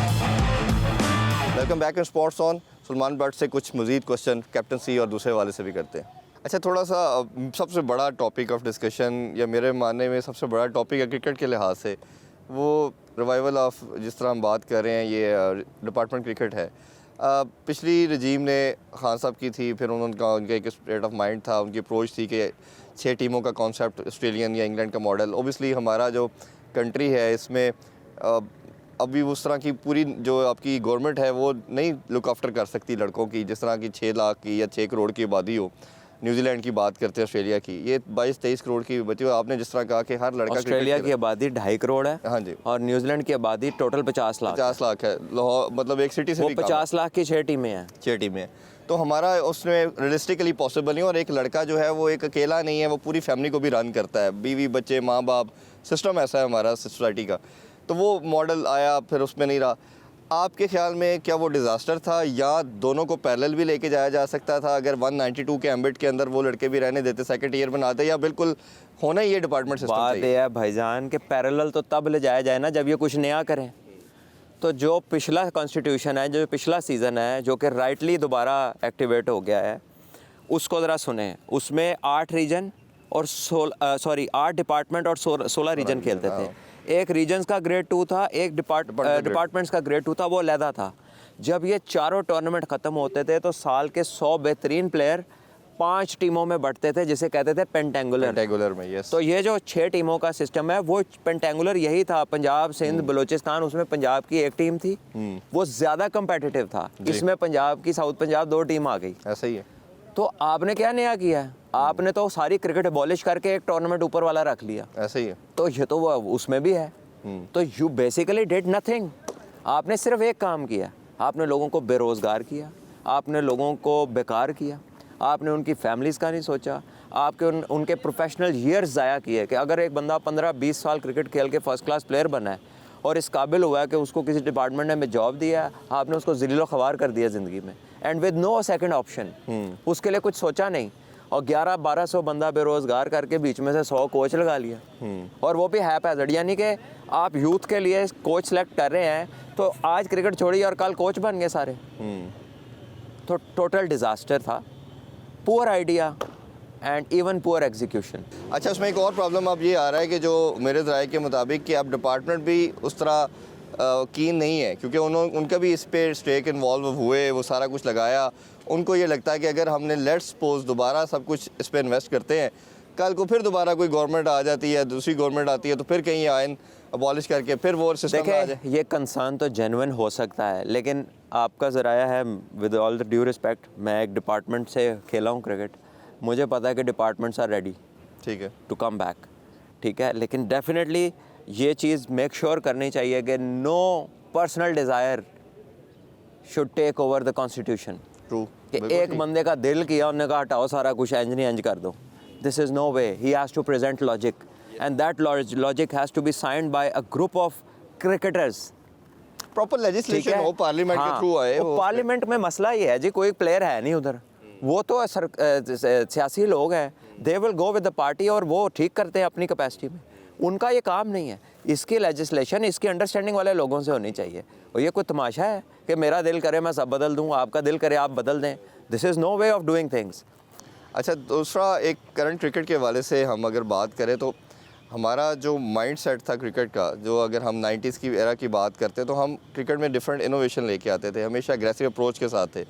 Welcome back in sports on. Salman Butt से कुछ मजीद क्वेश्चन कैप्टनसी और दूसरे वाले से भी करते हैं। अच्छा, थोड़ा सा सबसे बड़ा टॉपिक ऑफ डिस्कशन, या मेरे मानने में सबसे बड़ा टॉपिक है क्रिकेट के लिहाज से, वो रिवाइवल ऑफ, जिस तरह हम बात कर रहे हैं, ये डिपार्टमेंट क्रिकेट है। पिछली रजीम ने खान साहब की थी, फिर उनका एक स्टेट ऑफ माइंड था, उनकी अप्रोच थी कि 6 टीमों का कॉन्सेप्ट, ऑस्ट्रेलियन या इंग्लैंड का मॉडल। ओबियसली हमारा जो कंट्री है इसमें अभी उस तरह की पूरी जो आपकी गवर्नमेंट है वो नहीं लुक आफ्टर कर सकती लड़कों की, जिस तरह की 6 लाख की या 6 करोड़ की आबादी हो। न्यूजीलैंड की बात करते हैं, ऑस्ट्रेलिया की, ये 22-23 करोड़ की बची हो। आपने जिस तरह कहा कि हर लड़का, ऑस्ट्रेलिया की आबादी 2.5 करोड़ है, हाँ जी, और न्यूजीलैंड की आबादी टोटल 50 लाख 50 लाख है। लाहौर मतलब एक सिटी से वो भी कम है। 50 लाख की 6 टीमें हैं। 6 टीमें। तो हमारा उसमें रियलिस्टिकली पॉसिबल नहीं, और एक लड़का जो है वो एक अकेला नहीं है, वो पूरी फैमिली को भी रन करता है, बीवी बच्चे माँ बाप, सिस्टम ऐसा है हमारा सोसाइटी का। तो वो मॉडल आया, फिर उसमें नहीं रहा। आपके ख्याल में क्या वो डिज़ास्टर था, या दोनों को पैरेलल भी लेके जाया जा सकता था? अगर 192 के एम्बिट के अंदर वो लड़के भी रहने देते, सेकंड ईयर बनाते, या बिल्कुल होना ही ये डिपार्टमेंट सिस्टम बात चाहिए? यह है भाईजान कि पैरेलल तो तब ले जाया जाए ना जब ये कुछ नया करें। तो जो पिछला कॉन्स्टिट्यूशन है, जो पिछला सीज़न है, जो कि राइटली दोबारा एक्टिवेट हो गया है, उसको ज़रा सुने। उसमें 8 रीजन और 8 डिपार्टमेंट और 16 रीजन खेलते थे। एक रीजन्स का ग्रेड 2 था, एक डिपार्टमेंट्स का ग्रेड 2 था, वो अलहदा था। जब ये चारों टूर्नामेंट ख़त्म होते थे तो साल के 100 बेहतरीन प्लेयर 5 टीमों में बढ़ते थे, जिसे कहते थे पेंटेंगुलर में। यस। तो ये जो 6 टीमों का सिस्टम है वो पेंटेंगुलर यही था। पंजाब, सिंध, बलूचिस्तान, उसमें पंजाब की एक टीम थी, वो ज़्यादा कम्पेटिटिव था। इसमें पंजाब की, साउथ पंजाब 2 टीम आ गई। ऐसा ही है। तो आपने क्या नया किया है? आपने तो सारी क्रिकेट अबॉलिश करके एक टूर्नामेंट ऊपर वाला रख लिया। ऐसा ही है। तो ये तो वो उसमें भी है। तो यू बेसिकली डिड नथिंग। आपने सिर्फ एक काम किया, आपने लोगों को बेरोज़गार किया, आपने लोगों को बेकार किया, आपने उनकी फैमिलीज़ का नहीं सोचा, आपके उनके प्रोफेशनल ईयर्स ज़ाया किए। कि अगर एक बंदा 15-20 साल क्रिकेट खेल के फर्स्ट क्लास प्लेयर बना है और इस काबिल हुआ है कि उसको किसी डिपार्टमेंट ने जॉब दिया है, आपने उसको ज़लील ख्वार कर दिया ज़िंदगी में, and with no second option. उसके लिए कुछ सोचा नहीं, और 1100-1200 बंदा बेरोज़गार करके बीच में से 100 कोच लगा लिया, और वो भी हैपहैज़र्ड। यानी कि आप यूथ के लिए कोच सेलेक्ट कर रहे हैं, तो आज क्रिकेट छोड़िए और कल कोच बन गए सारे। तो टोटल डिज़ास्टर था, poor idea and even poor execution. अच्छा, उसमें एक और प्रॉब्लम अब ये आ रहा है कि जो मेरे राय के मुताबिक कि अब डिपार्टमेंट भी उस तरह कीन नहीं है, क्योंकि उनका भी इस पे स्टेक इन्वॉल्व हुए, वो सारा कुछ लगाया। उनको ये लगता है कि अगर हमने लेट्स सपोज दोबारा सब कुछ इस पे इन्वेस्ट करते हैं, कल को फिर दोबारा कोई गवर्नमेंट आ जाती है, दूसरी गवर्नमेंट आती है, तो फिर कहीं आयन अबॉलिश करके फिर वो सिस्टम आ जाए। ये कंसर्न तो जेन्युइन हो सकता है, लेकिन आपका ज़राया है, with all the due respect, मैं एक डिपार्टमेंट से खेला हूँ क्रिकेट, मुझे पता है कि डिपार्टमेंट्स आर रेडी, ठीक है, टू कम बैक, ठीक है। लेकिन डेफिनेटली ये चीज़ मेक श्योर करनी चाहिए कि no personal desire should take over the constitution. True. कि एक बंदे का दिल किया, उन्होंने कहा हटाओ सारा कुछ, इंज नहीं इंज कर दो। This is no way. He has to present logic, and that logic has to be signed by a group of cricketers. Proper legislation हो, पार्लियामेंट के थ्रू आए। पार्लियामेंट में मसला ये है जी, कोई प्लेयर है नहीं उधर, वो तो सियासी लोग हैं, they will go with the party, और वो ठीक करते हैं अपनी कैपेसिटी में। उनका ये काम नहीं है। इसकी लेजिस्लेशन इसकी अंडरस्टैंडिंग वाले लोगों से होनी चाहिए। और ये कोई तमाशा है कि मेरा दिल करे मैं सब बदल दूँ, आपका दिल करे आप बदल दें। This is no way of doing things. अच्छा, दूसरा एक करंट क्रिकेट के हवाले से हम अगर बात करें तो हमारा जो माइंड सेट था क्रिकेट का, जो अगर हम 90s की एरा की बात करते तो हम क्रिकेट में डिफरेंट इनोवेशन लेके आते थे, हमेशा एग्रेसिव अप्रोच के साथ थे।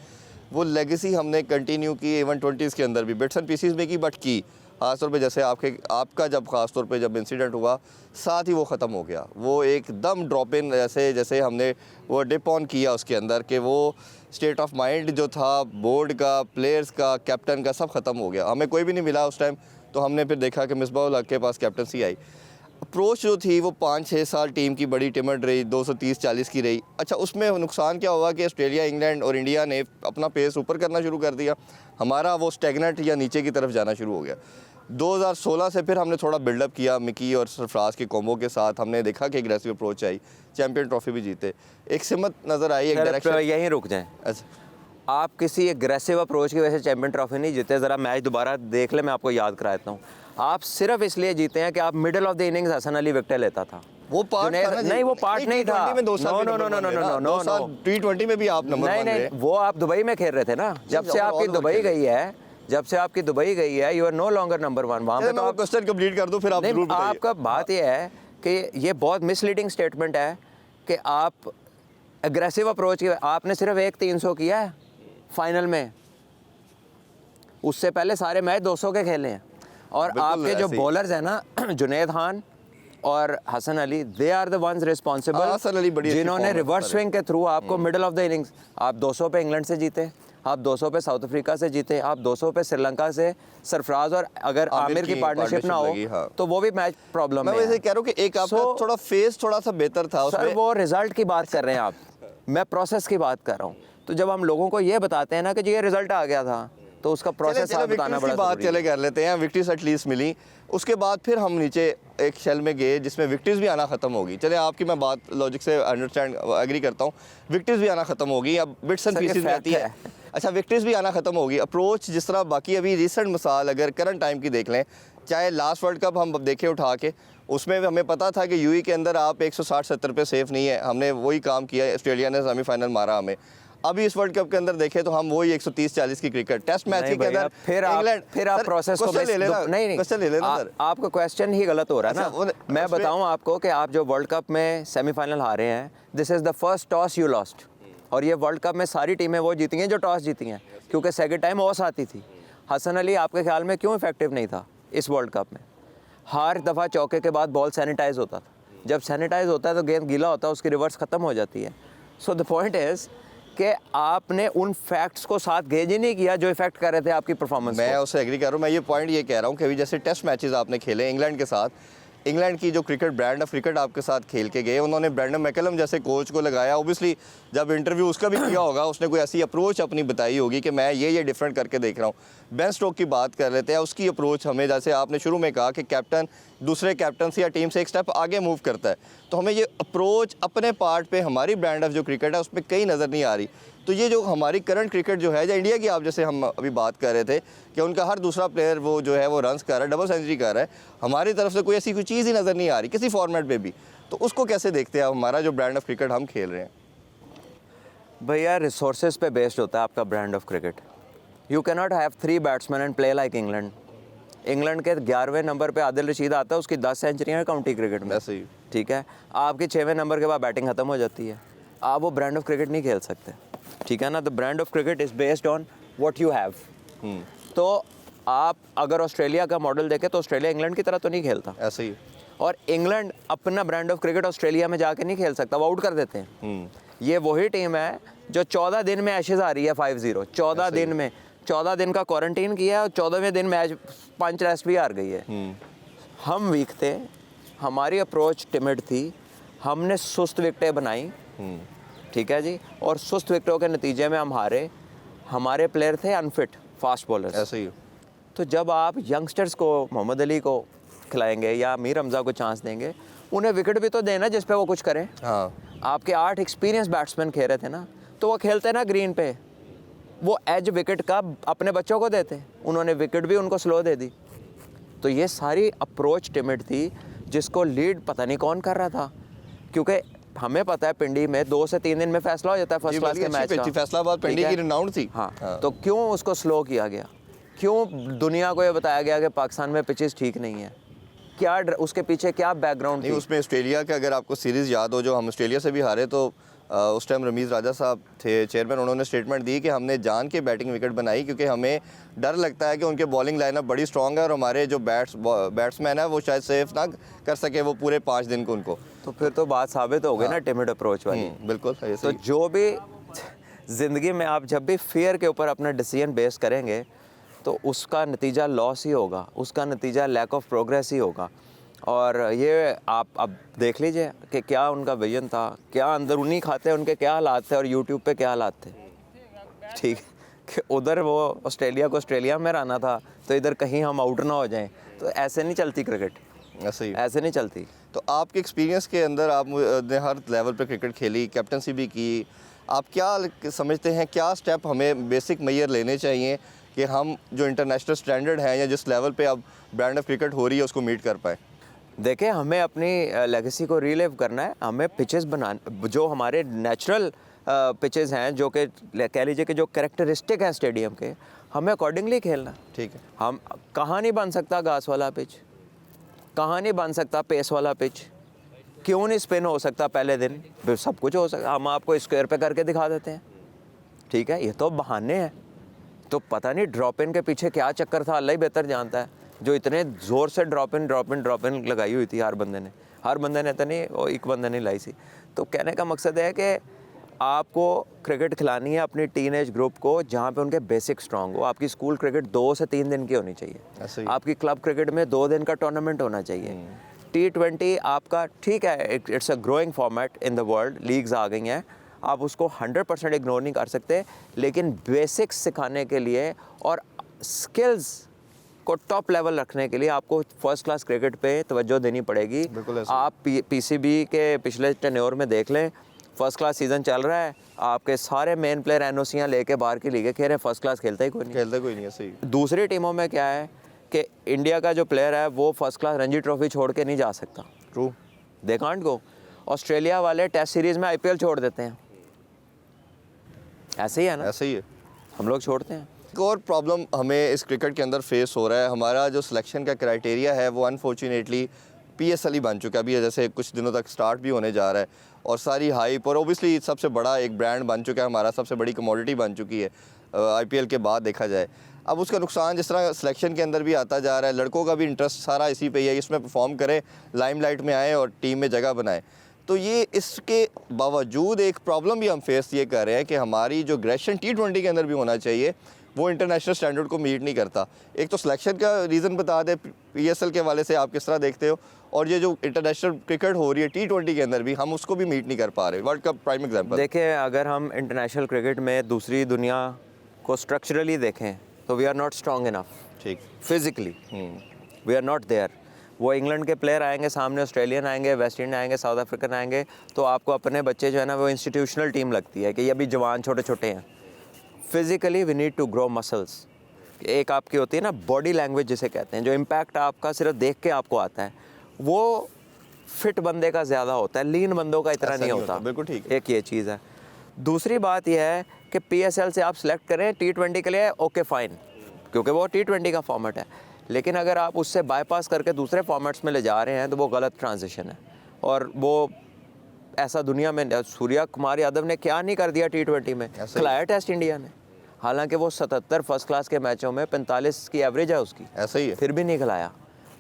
वो लेगेसी हमने कंटिन्यू की इवन 20s के अंदर भी बिट्स एंड पीसीज में की, बट की ख़ासतौर पे जैसे आपका जब ख़ासतौर पे जब इंसिडेंट हुआ, साथ ही वो ख़त्म हो गया। वो एकदम ड्रॉप इन जैसे हमने वो डिप ऑन किया उसके अंदर कि वो स्टेट ऑफ माइंड जो था बोर्ड का, प्लेयर्स का, कैप्टन का, सब ख़त्म हो गया। हमें कोई भी नहीं मिला उस टाइम, तो हमने फिर देखा कि मिसबाह-उल हक के पास कैप्टनसी आई। अप्रोच जो थी वो 5-6 साल टीम की बड़ी टिमट रही, 230-40 की रही। अच्छा, उसमें नुकसान क्या हुआ कि ऑस्ट्रेलिया, इंग्लैंड और इंडिया ने अपना पेस ऊपर करना शुरू कर दिया, हमारा वो स्टेगनेट या नीचे की तरफ जाना शुरू हो गया। 2016 से फिर हमने थोड़ा बिल्डअप किया मिकी और सरफराज के कॉम्बो के साथ, हमने देखा कि aggressive approach I, champion trophy भी जीते, एक सिमत नज़र आई, एक डायरेक्शन। यहीं रुक जाएं। अच्छा, आप किसी एग्रेसिव अप्रोच की वजह से चैंपियन ट्रॉफी नहीं जीते। ज़रा मैच दोबारा देख ले, मैं आपको याद कराता हूँ। आप सिर्फ इसलिए जीते हैं कि आप middle of the innings Hasan Ali wicket लेता था। वो पार्ट था ना जी। नहीं, वो पार्ट नहीं था। में 2 साल नो, T20 में भी आप नंबर 1 रहे। वो आप दुबई में खेल रहे थे ना। जब से आपकी दुबई गई है, you are no longer number 1 वहाँ पे। तो आप क्वेश्चन कंप्लीट कर दो, फिर आप जरूर बताइए। आपका बात ये है कि ये बहुत मिसलीडिंग स्टेटमेंट है कि आप एग्रेसिव अप्रोच की, आपने सिर्फ एक 300 किया है फाइनल में, उससे पहले सारे मैच 200 के खेले हैं। और आपके जो बॉलर्स हैं ना, जुनैद खान और Hasan Ali, they are the ones responsible, जिन्होंने रिवर्स स्विंग के थ्रू आपको मिडिल ऑफ द इनिंग्स, आप 200 पे इंग्लैंड से जीते, आप 200 पे साउथ अफ्रीका से जीते, आप 200 पे श्रीलंका से सरफराज और अगर आमिर की पार्टनरशिप ना हो हाँ। तो वो भी मैच प्रॉब्लम मैं वैसे कह रहा हूँ कि एक आपका थोड़ा फेस थोड़ा सा बेहतर था सर। वो रिजल्ट की बात कर रहे हैं आप, मैं प्रोसेस की बात कर रहा हूँ। तो जब हम लोगों को ये बताते हैं ना कि ये रिजल्ट आ गया था, तो उसका प्रोसेस आप बताना बड़ा बात चले कर लेते हैं। विक्ट्रीज एटलीस्ट मिली, उसके बाद फिर हम नीचे एक शेल में गए जिसमें विक्ट्रीज भी आना ख़त्म होगी। चले आपकी मैं बात लॉजिक से अंडरस्टैंड एग्री करता हूँ, विक्ट्रीज भी आना ख़त्म होगी, अब बिट्स एंड पीसेस में आती है। अच्छा, विक्ट्रीज भी आना ख़त्म होगी। अप्रोच जिस तरह बाकी अभी रिसेंट मिसाल अगर करंट टाइम की देख लें, चाहे लास्ट वर्ल्ड कप हम देखें उठा के, उसमें हमें पता था कि यूई के अंदर आप 160-70 पे सेफ नहीं है, हमने वही काम किया, ऑस्ट्रेलिया ने सेमीफाइनल मारा हमें। अभी इस वर्ल्ड कप के अंदर देखें तो हम वही 130-40 की क्रिकेट टेस्ट मैच के अंदर फिर आप प्रोसेस को ले लेना, क्वेश्चन ले लेना सर। आपका क्वेश्चन ही गलत हो रहा है ना। मैं बताऊं आपको कि आप जो वर्ल्ड कप में सेमीफाइनल हारे हैं, this is the first toss you lost. और ये वर्ल्ड कप में सारी टीमें वो जीती हैं जो टॉस जीती हैं, क्योंकि सेकंड टाइम ऑस आती थी। हसन अली आपके ख्याल में क्यों इफेक्टिव नहीं था इस वर्ल्ड कप में? हर दफ़ा चौके के बाद बॉल सैनिटाइज होता था, जब सैनिटाइज होता है तो गेंद गीला होता है, उसकी रिवर्स ख़त्म हो जाती है। सो द पॉइंट इज़ कि आपने उन फैक्ट्स को साथ गेज ही नहीं किया जो इफेक्ट कर रहे थे आपकी परफॉर्मेंस। मैं उससे एग्री कर रहा हूँ। मैं ये पॉइंट ये कह रहा हूँ कि अभी जैसे टेस्ट मैचेस आपने खेले इंग्लैंड के साथ, इंग्लैंड की जो क्रिकेट ब्रांड ऑफ क्रिकेट आपके साथ खेल के गए, उन्होंने ब्रैंडन मैकलम जैसे कोच को लगाया। ओबियसली जब इंटरव्यू उसका भी किया होगा, उसने कोई ऐसी अप्रोच अपनी बताई होगी कि मैं ये डिफरेंट करके देख रहा हूँ। बेन स्टोक की बात कर लेते हैं, उसकी अप्रोच हमें, जैसे आपने शुरू में कहा कि कैप्टन दूसरे कैप्टन से या टीम से एक स्टेप आगे मूव करता है, तो हमें ये अप्रोच अपने पार्ट पे हमारी ब्रांड ऑफ जो क्रिकेट है उस पर कहीं नज़र नहीं आ रही। तो ये जो हमारी करंट क्रिकेट जो है, या इंडिया की आप जैसे हम अभी बात कर रहे थे कि उनका हर दूसरा प्लेयर वो जो है वो रन्स कर रहा है, डबल सेंचुरी कर रहा है, हमारी तरफ से कोई ऐसी कोई चीज़ ही नज़र नहीं आ रही किसी फॉर्मेट पे भी। तो उसको कैसे देखते हैं आप, हमारा जो ब्रांड ऑफ क्रिकेट हम खेल रहे हैं? भैया रिसोर्सेज पे बेस्ड होता है आपका brand of cricket. You can not have 3 batsman and play like England. England के 11वें नंबर पे आदिल रशीद आता है, उसकी 10 सेंचुरियाँ काउंटी क्रिकेट में, ऐसे ही ठीक है। आपके 6वें नंबर के बाद बैटिंग ख़त्म हो जाती है, आप वो ब्रांड ऑफ क्रिकेट नहीं खेल सकते, ठीक है ना। The brand of cricket is based on what you have. तो आप अगर ऑस्ट्रेलिया का मॉडल देखें तो ऑस्ट्रेलिया इंग्लैंड की तरह तो नहीं खेलता, ऐसे ही। और इंग्लैंड अपना ब्रांड ऑफ क्रिकेट ऑस्ट्रेलिया में जाके नहीं खेल सकता, वो आउट कर देते हैं। ये वही टीम है जो 14 दिन में एशेज आ रही है 5-0, 14 दिन में, 14 दिन का क्वारंटीन किया और 14वें दिन मैच 5 टेस्ट भी हार गई है। हम वीक थे, हमारी अप्रोच टिमिड थी, हमने सुस्त विकेटें बनाई, ठीक है जी, और सुस्त विकेटों के नतीजे में हम हारे। हमारे प्लेयर थे अनफिट फास्ट बॉलर्स, ऐसे ही। तो जब आप यंगस्टर्स को, मोहम्मद अली को खिलाएंगे या मीर हमजा को चांस देंगे, उन्हें विकेट भी तो देना जिस पे वो कुछ करें। हाँ, आपके 8 एक्सपीरियंस बैट्समैन खेल रहे थे ना, तो वो खेलते ना ग्रीन पे, वो एज विकेट का अपने बच्चों को देते, उन्होंने विकेट भी उनको स्लो दे दी। तो ये सारी अप्रोच टिमिड थी, जिसको लीड पता नहीं कौन कर रहा था, क्योंकि हमें पता है पिंडी में 2 से 3 दिन में फैसला हो जाता है फर्स्ट क्लास के मैच का। फैसलाबाद पिंडी की रिनाउंड थी। हाँ, तो क्यों उसको स्लो किया गया? क्यों दुनिया को ये बताया गया कि पाकिस्तान में पिचेस ठीक नहीं है? उसके पीछे क्या बैकग्राउंड नहीं, थी। उसमें ऑस्ट्रेलिया के अगर आपको सीरीज़ याद हो, जो हम ऑस्ट्रेलिया से भी हारे, तो उस टाइम रमीज़ राजा साहब थे चेयरमैन, उन्होंने स्टेटमेंट दी कि हमने जान के बैटिंग विकेट बनाई क्योंकि हमें डर लगता है कि उनके बॉलिंग लाइनअप बड़ी स्ट्रॉन्ग है और हमारे जो बैट्समैन है वो शायद सेफ ना कर सके वो पूरे 5 दिन को उनको। तो फिर तो बात साबित हो गई ना टिमिड अप्रोच वाली। बिल्कुल तो जो भी ज़िंदगी में आप जब भी फेयर के ऊपर अपना डिसीजन बेस करेंगे तो उसका नतीजा लॉस ही होगा, उसका नतीजा लैक ऑफ प्रोग्रेस ही होगा। और ये आप अब देख लीजिए कि क्या उनका विजन था, क्या अंदरूनी खाते उनके क्या हालात थे और यूट्यूब पे क्या हालात थे। ठीक है कि उधर वो ऑस्ट्रेलिया को ऑस्ट्रेलिया में रहना था तो इधर कहीं हम आउट ना हो जाएं। तो ऐसे नहीं चलती क्रिकेट, ऐसे नहीं चलती। तो आपके एक्सपीरियंस के अंदर आपने हर लेवल पे क्रिकेट खेली, कैप्टनसी भी की, आप क्या समझते हैं क्या स्टेप हमें बेसिक मेजर लेने चाहिए कि हम जो इंटरनेशनल स्टैंडर्ड है या जिस लेवल पे अब ब्रांड ऑफ क्रिकेट हो रही है उसको मीट कर पाए? देखें, हमें अपनी लेगेसी को रीलिव करना है। हमें पिचेस बनाने जो हमारे नेचुरल पिचेस हैं, जो कि कह लीजिए कि जो कैरेक्टरिस्टिक हैं स्टेडियम के, हमें अकॉर्डिंगली खेलना। ठीक है। हम कहाँ नहीं बन सकता घास वाला पिच, कहाँ नहीं बन सकता पेस वाला पिच, क्यों नहीं स्पिन हो सकता पहले दिन, सब कुछ हो सकता। हम आपको स्क्वायर पे करके दिखा देते हैं। ठीक है, ये तो बहाने हैं। तो पता नहीं ड्रॉप इन के पीछे क्या चक्कर था, अल्लाह ही बेहतर जानता है, जो इतने ज़ोर से ड्रॉप इन लगाई हुई थी हर बंदे ने तो नहीं, वो एक बंदे ने लाई सी। तो कहने का मकसद है कि आपको क्रिकेट खिलानी है अपनी टीनेज ग्रुप को जहाँ पे उनके बेसिक स्ट्रांग हो। आपकी स्कूल क्रिकेट 2 से 3 दिन की होनी चाहिए, आपकी क्लब क्रिकेट में 2 दिन का टूर्नामेंट होना चाहिए। T20 आपका ठीक है, it's a growing format in the world, leagues आ गई हैं, आप उसको 100% इग्नोर नहीं कर सकते, लेकिन बेसिक्स सिखाने के लिए और स्किल्स को टॉप लेवल रखने के लिए आपको फर्स्ट क्लास क्रिकेट पे तवज्जो देनी पड़ेगी। आप पीसीबी के पिछले टेन्योर में देख लें, फर्स्ट क्लास सीज़न चल रहा है, आपके सारे मेन प्लेयर एनओसियाँ लेके बाहर की लीगें खेल रहे हैं, फर्स्ट क्लास खेलता ही कोई नहीं है। सही। दूसरी टीमों में क्या है कि इंडिया का जो प्लेयर है वो फर्स्ट क्लास रणजी ट्रॉफी छोड़ के नहीं जा सकता। True, they can't go. Australia वाले टेस्ट सीरीज़ में IPL छोड़ देते हैं, ऐसे ही है ना, ऐसे ही है, हम लोग छोड़ते हैं। एक और प्रॉब्लम हमें इस क्रिकेट के अंदर फेस हो रहा है, हमारा जो सिलेक्शन का क्राइटेरिया है वो अनफॉर्चुनेटली PSL ही बन चुका है। अभी जैसे कुछ दिनों तक स्टार्ट भी होने जा रहा है और सारी हाइप और ओबियसली सबसे बड़ा एक ब्रांड बन चुका है, हमारा सबसे बड़ी कमोडिटी बन चुकी है IPL के बाद देखा जाए। अब उसका नुकसान जिस तरह सिलेक्शन के अंदर भी आता जा रहा है, लड़कों का भी इंटरेस्ट सारा इसी पे ही है, इसमें परफॉर्म करें, लाइमलाइट में आए और टीम में जगह बनाएं। तो ये इसके बावजूद एक प्रॉब्लम भी हम फेस ये कर रहे हैं कि हमारी जो ग्रेशन T20 के अंदर भी होना चाहिए वो इंटरनेशनल स्टैंडर्ड को मीट नहीं करता। एक तो सिलेक्शन का रीज़न बता दें PSL के वाले से आप किस तरह देखते हो, और ये जो इंटरनेशनल क्रिकेट हो रही है T20 के अंदर भी हम उसको भी मीट नहीं कर पा रहे। World cup prime example. देखिए, अगर हम इंटरनेशनल क्रिकेट में दूसरी दुनिया को स्ट्रक्चरली देखें तो we are not strong enough. ठीक, physically we are not there. वो इंग्लैंड के प्लेयर आएंगे सामने, ऑस्ट्रेलियन आएंगे, वेस्ट इंडीज आएंगे, साउथ अफ्रीकन आएंगे, तो आपको अपने बच्चे जो है ना वो इंस्टीट्यूशनल टीम लगती है कि ये अभी जवान छोटे छोटे हैं। Physically we need to grow muscles. एक आपकी होती है ना बॉडी लैंग्वेज जिसे कहते हैं, जो इम्पैक्ट आपका सिर्फ देख के आपको आता है वो फिट बंदे का ज़्यादा होता है, लीन बंदों का इतना नहीं होता। बिल्कुल ठीक है। एक ये चीज़ है। दूसरी बात यह है कि PSL से आप सेलेक्ट करें T20 के लिए, ओके फाइन, क्योंकि वो T20 का फॉर्मेट है, लेकिन अगर आप उससे बाईपास करके दूसरे फॉर्मेट्स में ले जा रहे हैं तो वो गलत ट्रांजिशन है। और वो ऐसा दुनिया में सूर्या कुमार यादव ने क्या नहीं कर दिया T20 में, खिलाया टेस्ट इंडिया ने, हालांकि वो 77 फर्स्ट क्लास के मैचों में 45 की एवरेज है उसकी, ऐसा ही है, फिर भी नहीं खिलाया।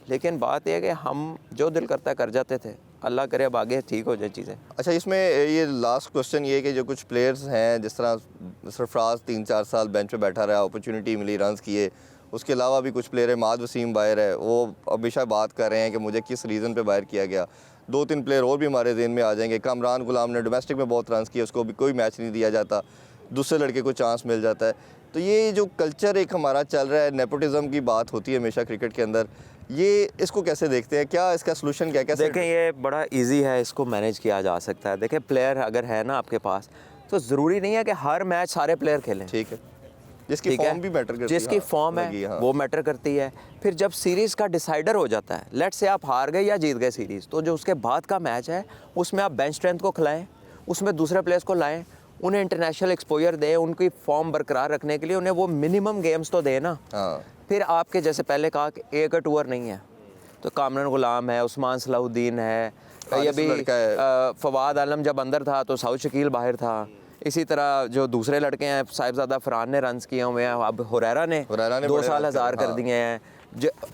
लेकिन बात यह है कि हम जो दिल करता कर जाते थे, अल्लाह करे अब आगे ठीक हो जाए चीज़ें। अच्छा, इसमें ये लास्ट क्वेश्चन ये कि जो कुछ प्लेयर्स हैं, जिस तरह सरफराज 3-4 साल बेंच पे बैठा रहा, अपॉर्चुनिटी मिली, रन्स किए, उसके अलावा भी कुछ प्लेयर है, माद वसीम बाहर है, वो हमेशा बात कर रहे हैं कि मुझे किस रीज़न पे बाहर किया गया। 2-3 प्लेयर और भी हमारे ज़हन में आ जाएंगे। कामरान गुलाम ने डोमेस्टिक में बहुत रन्स किए, उसको भी कोई मैच नहीं दिया जाता, दूसरे लड़के को चांस मिल जाता है। तो ये जो कल्चर एक हमारा चल रहा है, नेपोटिज़म की बात होती है हमेशा क्रिकेट के अंदर, ये इसको कैसे देखते हैं, क्या इसका सलूशन क्या कैसे? देखें, ये बड़ा इजी है, इसको मैनेज किया जा सकता है। देखें, प्लेयर अगर है ना आपके पास, तो ज़रूरी नहीं है कि हर मैच सारे प्लेयर खेलें। ठीक है, जिसकी फॉर्म भी मैटर करती है, जिसकी फॉर्म है वो मैटर करती है। फिर जब सीरीज़ का डिसाइडर हो जाता है, लेट से आप हार गए या जीत गए सीरीज़, तो जो उसके बाद का मैच है उसमें आप बेंच स्ट्रेंथ को खिलाएं, उसमें दूसरे प्लेयर्स को लाएं, उन्हें इंटरनेशनल एक्सपोजर दें, उनकी फॉर्म बरकरार रखने के लिए उन्हें वो मिनिमम गेम्स तो दें ना। फिर आपके जैसे पहले कहा कि एक टूर नहीं है, तो कामरान गुलाम है, उस्मान सलाहुद्दीन है, ये हारिस भी लड़का है। फवाद आलम जब अंदर था तो साउथ शकील बाहर था। इसी तरह जो दूसरे लड़के हैं, साहिबजादा फरहान ने रन्स किए हुए हैं, अब हुरैरा ने 2 साल हज़ार कर दिए हैं,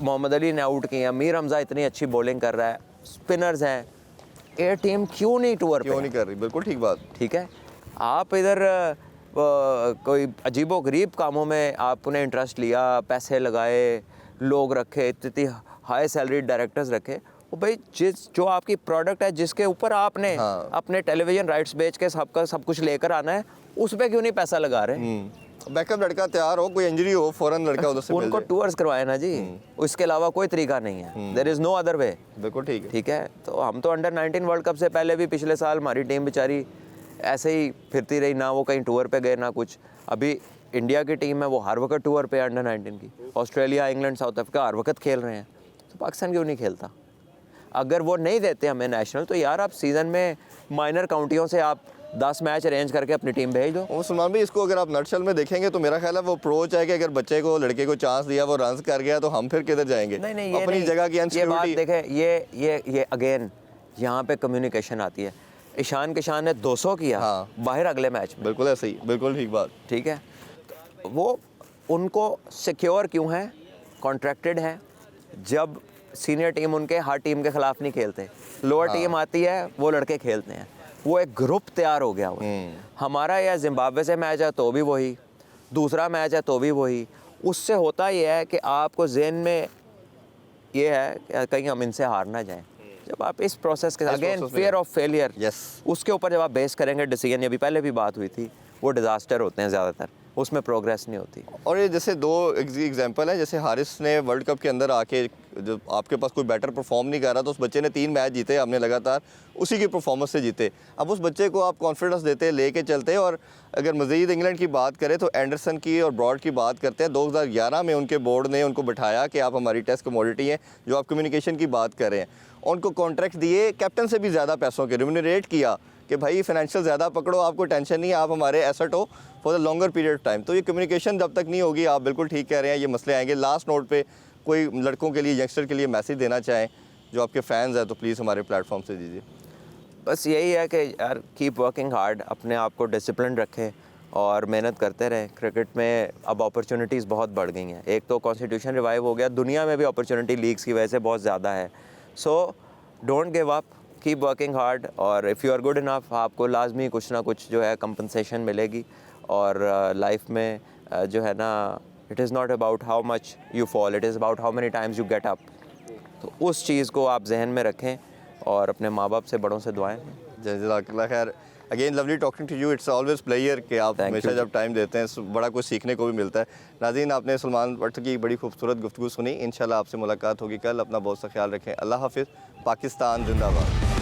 मोहम्मद अली ने आउट किए हैं, मीर हमजा इतनी अच्छी बॉलिंग कर रहा है, स्पिनर्स हैं। ये टीम क्यों नहीं टूर क्यों नहीं कर रही? बिल्कुल ठीक बात। ठीक है, आप इधर कोई अजीबो गरीब कामों में आपने इंटरेस्ट लिया, पैसे लगाए, लोग रखे, इतनी हाई सैलरी डायरेक्टर्स रखे, वो भाई जो आपकी प्रोडक्ट है जिसके ऊपर आपने अपने टेलीविजन राइट्स बेच के सब कुछ लेकर आना है, उस पर क्यों नहीं पैसा लगा रहे? बैकअप लड़का तैयार हो, कोई इंजरी हो, फौरन लड़का उधर से मिल उनको जाए। टूर्स करवाए ना जी, उसके अलावा कोई तरीका नहीं है। There is no other way. बिल्कुल ठीक है। ठीक है, तो हम तो अंडर 19 वर्ल्ड कप से पहले भी पिछले साल हमारी टीम बेचारी ऐसे ही फिरती रही, ना वो कहीं टूर पे गए ना कुछ। अभी इंडिया की टीम है वो हर वक्त टूर पे अंडर 19 की, ऑस्ट्रेलिया, इंग्लैंड, साउथ अफ्रीका हर वक्त खेल रहे हैं, तो पाकिस्तान क्यों नहीं खेलता? अगर वो नहीं देते हमें नेशनल, तो यार आप सीज़न में माइनर काउंटियों से आप 10 मैच अरेंज करके अपनी टीम भेज दो। और सलमान भाई, इसको अगर आप नटशल में देखेंगे तो मेरा ख्याल है वो अप्रोच है कि अगर बच्चे को, लड़के को चांस दिया, वो रन्स कर गया, तो हम फिर किधर जाएंगे? नहीं, ये अपनी नहीं, जगह की ये बात अनसिक्योरिटी। देखें, ये अगेन यहाँ पे कम्युनिकेशन आती है। ईशान किशान ने 200 किया बाहर अगले मैच में, बिल्कुल ऐसे ही, बिल्कुल ठीक बात। ठीक है, वो उनको सिक्योर क्यों है, कॉन्ट्रैक्टेड है। जब सीनियर टीम उनके हर टीम के खिलाफ नहीं खेलते, लोअर टीम आती है वो लड़के खेलते हैं, वो एक ग्रुप तैयार हो गया हुआ है। हमारा या जिम्बाब्वे से मैच है तो भी वही, दूसरा मैच है तो भी वही। उससे होता ये है कि आपको ज़हन में ये है कि कहीं हम इनसे हार ना जाएं। जब आप इस प्रोसेस के अगेन फियर ऑफ फेलियर, उसके ऊपर जब आप बेस करेंगे डिसीजन, ये भी पहले भी बात हुई थी, वो डिज़ास्टर होते हैं ज़्यादातर, उसमें प्रोग्रेस नहीं होती। और ये जैसे 2 एग्जांपल है, जैसे हारिस ने वर्ल्ड कप के अंदर आके, जब आपके पास कोई बेटर परफॉर्म नहीं कर रहा तो उस बच्चे ने 3 मैच जीते, हमने लगातार उसी की परफॉर्मेंस से जीते। अब उस बच्चे को आप कॉन्फिडेंस देते, लेके चलते। और अगर मज़ीद इंग्लैंड की बात करें तो एंडरसन की और ब्रॉड की बात करते हैं। 2011 में उनके बोर्ड ने उनको बिठाया कि आप हमारी टेस्ट कमोडिटी हैं, जो आप कम्युनिकेशन की बात कर रहे हैं। उनको कॉन्ट्रैक्ट दिए, कैप्टन से भी ज़्यादा पैसों के रिम्यूनरेट किया कि भाई फाइनेंशियल ज़्यादा पकड़ो, आपको टेंशन नहीं है, आप हमारे एसेट हो for the longer period of time. तो ये कम्युनिकेशन जब तक नहीं होगी, आप बिल्कुल ठीक कह रहे हैं, ये मसले आएंगे। लास्ट नोट पे कोई लड़कों के लिए, यंगस्टर के लिए मैसेज देना चाहें जो आपके फैंस हैं, तो प्लीज़ हमारे प्लेटफॉर्म से दीजिए। बस यही है कि यार कीप वर्किंग हार्ड, अपने आप को डिसिप्लिन रखें और मेहनत करते रहें। क्रिकेट में अब अपॉर्चुनिटीज़ बहुत बढ़ गई हैं। एक तो कॉन्स्टिट्यूशन रिवाइव हो गया, दुनिया में भी अपॉर्चुनिटी लीग्स की वजह से बहुत ज़्यादा है। So don't give up, keep working hard, और if you are good enough, आपको लाजमी कुछ ना कुछ जो है कंपनसेशन मिलेगी। और लाइफ में जो है ना, it is not about how much you fall, it is about how many times you get up. तो उस चीज़ को आप जहन में रखें और अपने माँ बाप से, बड़ों से दुआएं। जज़ाकल्लाह खैर। Again lovely talking to you, it's always pleasure कि आप हमेशा जब टाइम देते हैं बड़ा कुछ सीखने को भी मिलता है। नाज़रीन, आपने सलमान भट्ट की बड़ी खूबसूरत गुफ्तगू सुनी। इंशाल्लाह आपसे मुलाकात होगी कल। अपना बहुत सा ख्याल रखें। अल्लाह हाफिज़। पाकिस्तान जिंदाबाद।